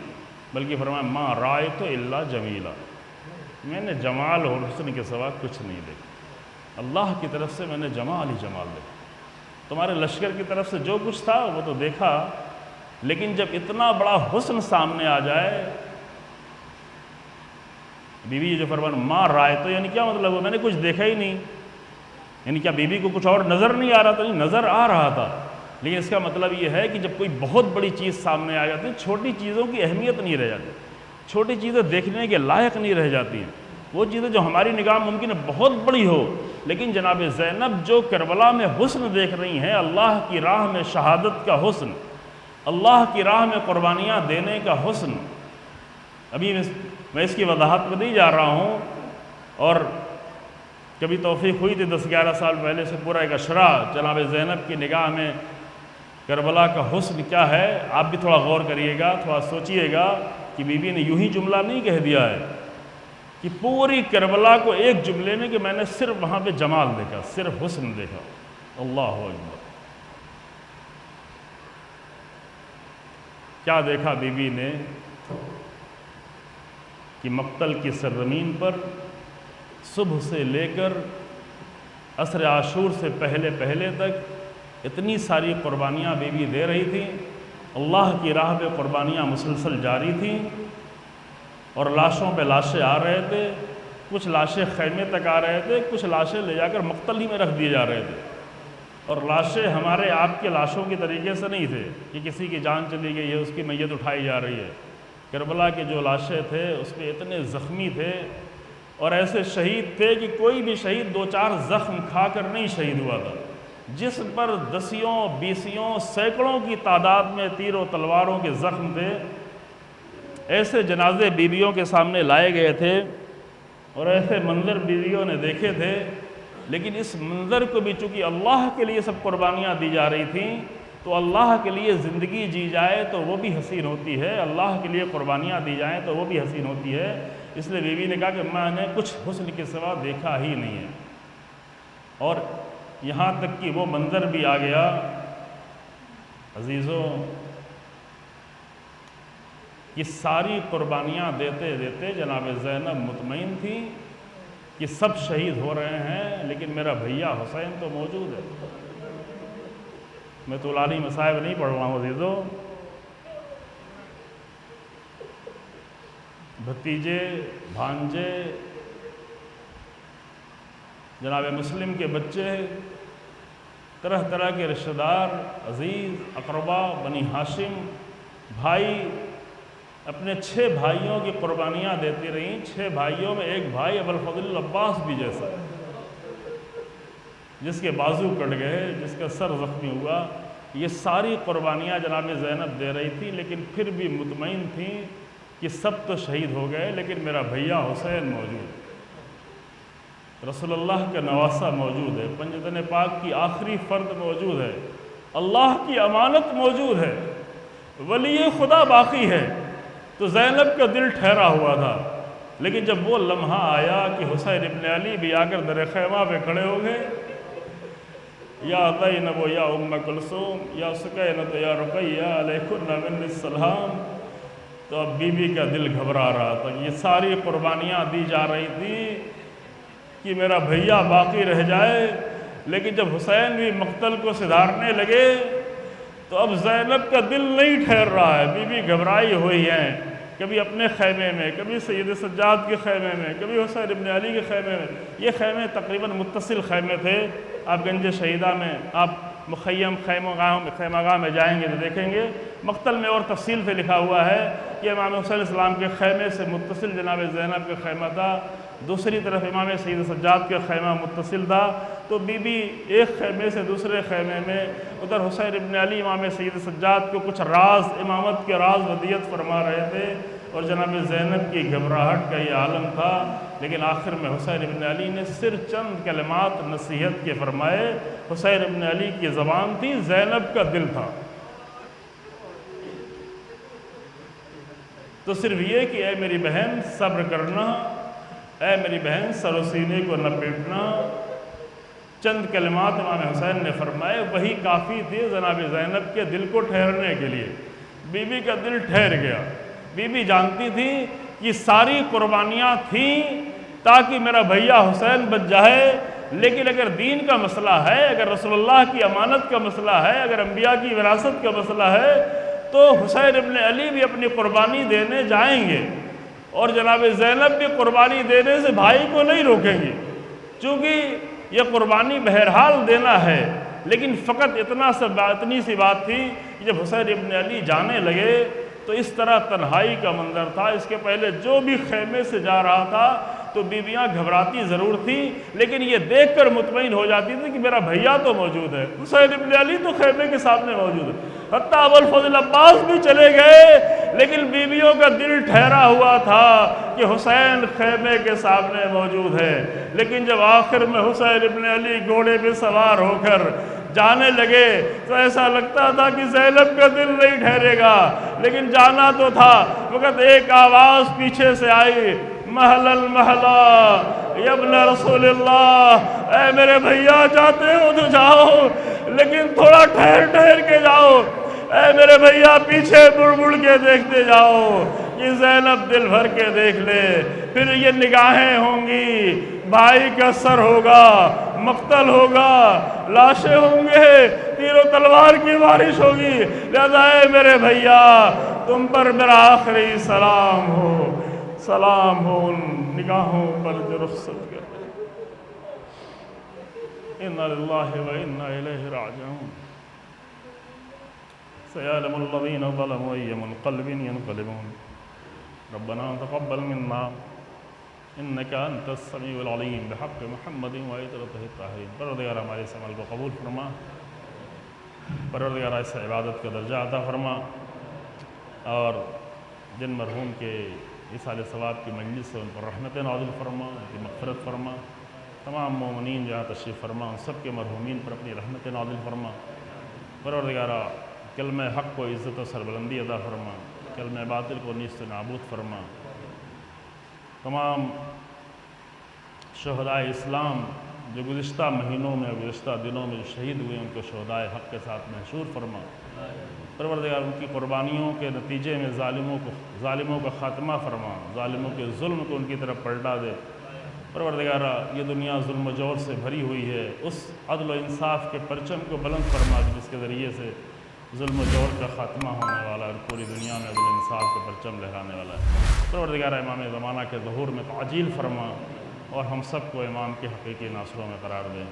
بلکہ فرمایا ما رأیت الا جمیلا، میں نے جمال اور حسن کے سوا کچھ نہیں دیکھا، اللہ کی طرف سے میں نے جمال ہی جمال دیکھا، تمہارے لشکر کی طرف سے جو کچھ تھا وہ تو دیکھا، لیکن جب اتنا بڑا حسن سامنے آ جائے، بیوی یہ جو فرمایا ما رأیت، یعنی کیا مطلب ہوا، میں نے کچھ دیکھا ہی نہیں، یعنی کیا بیوی کو کچھ اور نظر نہیں آ رہا تھا؟ نہیں، نظر آ رہا تھا، لیکن اس کا مطلب یہ ہے کہ جب کوئی بہت بڑی چیز سامنے آ جاتی ہے، چھوٹی چیزوں کی اہمیت نہیں رہ جاتی، چھوٹی چیزیں دیکھنے کے لائق نہیں رہ جاتی ہیں، وہ چیزیں جو ہماری نگاہ ممکن ہے بہت بڑی ہو، لیکن جناب زینب جو کربلا میں حسن دیکھ رہی ہیں، اللہ کی راہ میں شہادت کا حسن، اللہ کی راہ میں قربانیاں دینے کا حسن، ابھی میں اس کی وضاحت میں نہیں جا رہا ہوں، اور کبھی توفیق ہوئی تھی 10-11 سال پہلے سے پورا ایک اشرا جناب زینب کی نگاہ میں کربلا کا حسن کیا ہے، آپ بھی تھوڑا غور کریے گا، تھوڑا سوچئے گا کہ بی بی نے یوں ہی جملہ نہیں کہہ دیا ہے کہ پوری کربلا کو ایک جملے میں کہ میں نے صرف وہاں پہ جمال دیکھا، صرف حسن دیکھا۔ اللہ اکبر، کیا دیکھا بی بی نے کہ مقتل کی سرزمین پر صبح سے لے کر عصر عاشور سے پہلے تک اتنی ساری قربانیاں بی بی دے رہی تھیں، اللہ کی راہ پہ قربانیاں مسلسل جاری تھیں، اور لاشوں پہ لاشیں آ رہے تھے، کچھ لاشیں خیمے تک آ رہے تھے، کچھ لاشیں لے جا کر مقتل ہی میں رکھ دیے جا رہے تھے، اور لاشیں ہمارے آپ کے لاشوں کی طریقے سے نہیں تھے کہ کسی کی جان چلی گئی ہے اس کی میت اٹھائی جا رہی ہے، کربلا کے جو لاشیں تھے اس پہ اتنے زخمی تھے، اور ایسے شہید تھے کہ کوئی بھی شہید 2-4 زخم کھا کر نہیں شہید ہوا تھا، جس پر 10 سینکڑوں کی تعداد میں تیر و تلواروں کے زخم تھے، ایسے جنازے بیویوں کے سامنے لائے گئے تھے، اور ایسے منظر بیویوں نے دیکھے تھے، لیکن اس منظر کو بھی چونکہ اللہ کے لیے سب قربانیاں دی جا رہی تھیں، تو اللہ کے لیے زندگی جی جائے تو وہ بھی حسین ہوتی ہے، اللہ کے لیے قربانیاں دی جائیں تو وہ بھی حسین ہوتی ہے، اس لیے بیوی نے کہا کہ میں نے کچھ حسن کے سوا دیکھا ہی نہیں ہے، اور یہاں تک کہ وہ منظر بھی آ گیا عزیزوں کہ ساری قربانیاں دیتے دیتے جناب زینب مطمئن تھی کہ سب شہید ہو رہے ہیں، لیکن میرا بھیا حسین تو موجود ہے۔ میں طولانی مصائب نہیں پڑھ رہا ہوں عزیزوں، بھتیجے بھانجے جناب مسلم کے بچے، طرح طرح کے رشتہ دار، عزیز، اقربا، بنی ہاشم، بھائی، اپنے 6 بھائیوں کی قربانیاں دیتی رہیں۔ 6 بھائیوں میں ایک بھائی ابوالفضل العباس بھی جیسا ہے، جس کے بازو کٹ گئے، جس کا سر زخمی ہوا۔ یہ ساری قربانیاں جناب زینب دے رہی تھی، لیکن پھر بھی مطمئن تھیں کہ سب تو شہید ہو گئے، لیکن میرا بھیا حسین موجود ہے، رسول اللہ کا نواسہ موجود ہے، پنجتن پاک کی آخری فرد موجود ہے، اللہ کی امانت موجود ہے، ولی خدا باقی ہے۔ تو زینب کا دل ٹھہرا ہوا تھا، لیکن جب وہ لمحہ آیا کہ حسین ابن علی بھی آ کر در خیمہ پہ کھڑے ہو گئے، یا زینب یا ام کلثوم یا سکینہ یا رقیہ علیکن من السلام، تو اب بی بی کا دل گھبرا رہا تھا۔ یہ ساری قربانیاں دی جا رہی تھی کہ میرا بھیا باقی رہ جائے، لیکن جب حسین بھی مقتل کو سدھارنے لگے تو اب زینب کا دل نہیں ٹھہر رہا ہے۔ بی بی گھبرائی ہوئی ہیں، کبھی اپنے خیمے میں، کبھی سید سجاد کے خیمے میں، کبھی حسین ابن علی کے خیمے میں۔ یہ خیمے تقریباً متصل خیمے تھے۔ آپ گنج شہیدہ میں، آپ مخیم خیمہ گاہ میں جائیں گے تو دیکھیں گے مقتل میں اور تفصیل سے لکھا ہوا ہے کہ امام حسین علیہ السلام کے خیمے سے متصل جناب زینب کا خیمہ تھا، دوسری طرف امام سید سجاد کا خیمہ متصل تھا۔ تو بی بی ایک خیمے سے دوسرے خیمے میں، ادھر حسین ابن علی امام سید سجاد کو کچھ راز، امامت کے راز ودیت فرما رہے تھے، اور جناب زینب کی گھبراہٹ کا یہ عالم تھا۔ لیکن آخر میں حسین ابن علی نے صرف چند کلمات نصیحت کے فرمائے۔ حسین ابن علی کی زبان تھی، زینب کا دل تھا۔ تو صرف یہ کہ اے میری بہن صبر کرنا، اے میری بہن سر و سینے کو نہ پیٹنا، چند کلمات امام حسین نے فرمائے، وہی کافی تھی جناب زینب کے دل کو ٹھہرنے کے لیے۔ بی بی کا دل ٹھہر گیا۔ بی بی جانتی تھی کہ ساری قربانیاں تھیں تاکہ میرا بھیا حسین بچ جائے، لیکن اگر دین کا مسئلہ ہے، اگر رسول اللہ کی امانت کا مسئلہ ہے، اگر انبیاء کی وراثت کا مسئلہ ہے، تو حسین ابن علی بھی اپنی قربانی دینے جائیں گے، اور جناب زینب بھی قربانی دینے سے بھائی کو نہیں روکیں گے، چونکہ یہ قربانی بہرحال دینا ہے۔ لیکن فقط اتنی سی بات تھی کہ جب حسین ابن علی جانے لگے تو اس طرح تنہائی کا منظر تھا۔ اس کے پہلے جو بھی خیمے سے جا رہا تھا تو بیویاں گھبراتی ضرور تھیں، لیکن یہ دیکھ کر مطمئن ہو جاتی تھی کہ میرا بھیا تو موجود ہے، حسین ابن علی تو خیمے کے سامنے موجود ہے۔ حتیٰ ابوالفضل عباس بھی چلے گئے، لیکن بیویوں کا دل ٹھہرا ہوا تھا کہ حسین خیمے کے سامنے موجود ہے۔ لیکن جب آخر میں حسین ابن علی گھوڑے پہ سوار ہو کر جانے لگے تو ایسا لگتا تھا کہ زینب کا دل نہیں ٹھہرے گا، لیکن جانا تو تھا۔ وقت ایک آواز پیچھے سے آئی، محل المحلہ یا ابن رسول اللہ، اے میرے بھیا جاتے ہو تو جاؤ، لیکن تھوڑا ٹھہر کے جاؤ، اے میرے بھیا پیچھے مڑ کے دیکھتے جاؤ، یہ زینب دل بھر کے دیکھ لے۔ پھر یہ نگاہیں ہوں گی، بھائی کا سر ہوگا، مقتل ہوگا، لاشیں ہوں گے، تیر و تلوار کی بارش ہوگی، لہذا اے میرے بھیا تم پر میرا آخری سلام ہو، سلام ہو ان نگاہوں پر جو رخصت کر دے۔ اِنَّا لِلَّهِ وَإِنَّا إِلَيْهِ رَاجِعُونَ۔ سَيَعْلَمُ الَّذِينَ ظَلَمُوا أَيَّ مُنقَلِبٍ يَنقَلِبُونَ رَبَّنَا تَقَبَّلْ مِنَّا إِنَّكَ أَنْتَ السَّمِيعُ الْعَلِيمُ بِحَقِّ مُحَمَّدٍ وَعِتْرَتِهِ الطَّاهِرِينَ۔ پروردگار ہمارے اس عمل کو قبول فرما، پروردگار اس عبادت کا درجہ عطا فرما، اور جن مرحوم کے اِیصال ثواب کی مجلس سے ان پر رحمت نازل فرما، ان کی مغفرت فرما، تمام مومنین جہاں تشریف فرما ان سب کے مرحومین پر اپنی رحمت نازل فرما۔ پروردگارہ کلمہ حق کو عزت و سربلندی عطا فرما، کلمہ باطل کو نیست و نابود فرما۔ تمام شہدائے اسلام جو گزشتہ مہینوں میں، گزشتہ دنوں میں جو شہید ہوئے، ان کو شہدائے حق کے ساتھ محشور فرما۔ پروردگار ان کی قربانیوں کے نتیجے میں ظالموں کا خاتمہ فرما، ظالموں کے ظلم کو ان کی طرف پلٹا دے۔ پروردگارہ یہ دنیا ظلم و جور سے بھری ہوئی ہے، اس عدل و انصاف کے پرچم کو بلند فرما جس کے ذریعے سے ظلم و جور کا خاتمہ ہونے والا ہے اور پوری دنیا میں عدل و انصاف کا پرچم لہرانے والا ہے۔ پروردگارہ امام زمانہ کے ظہور میں تعجیل فرما، اور ہم سب کو امام کے حقیقی ناصروں میں قرار دیں.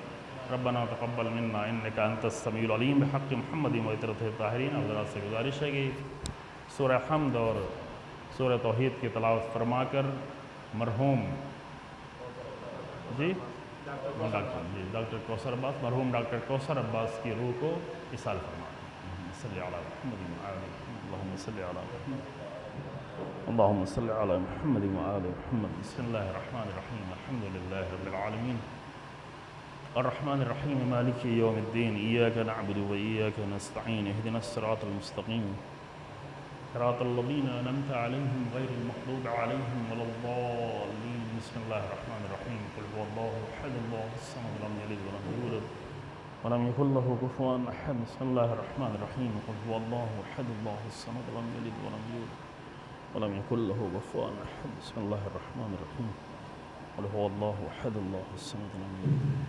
ربنا تقبل منا انک انت السمیع العلیم. بحق محمد و عطرت الطاہرین. حضرات سے گزارش ہے کہ سورہ حمد اور سورہ توحید کی تلاوت فرما کر مرحوم ڈاکٹر کوثر عباس مرحوم ڈاکٹر کوثر عباس کی روح کو اصال فرما دیں. صلی علی محمد و آل محمد. اللہم صلی علی محمد. اللہم صلی علی محمد و آل محمد. بسم اللہ الرحمن الرحیم. الحمد للہ رب العالمین الرحمن الرحیم مالک یوم الدین. ایاک نعبد و ایاک نستعین. اہدنا الصراط المستقیم صراط الذین انعمت علیہم غیر المغضوب علیہم ولا الضالین. بسم اللہ الرحمن الرحیم. قل هو اللہ احد اللہ الصمد لم یلد ولم یولد ولم یکن له کفوا احد. بسم اللہ الرحمن الرحیم. قل هو اللہ احد اللہ الصمد لم یلد ولم یولد ولم یکن له کفوا احد. بسم اللہ الرحمن الرحیم. قل هو اللہ احد اللہ الصمد لم یلد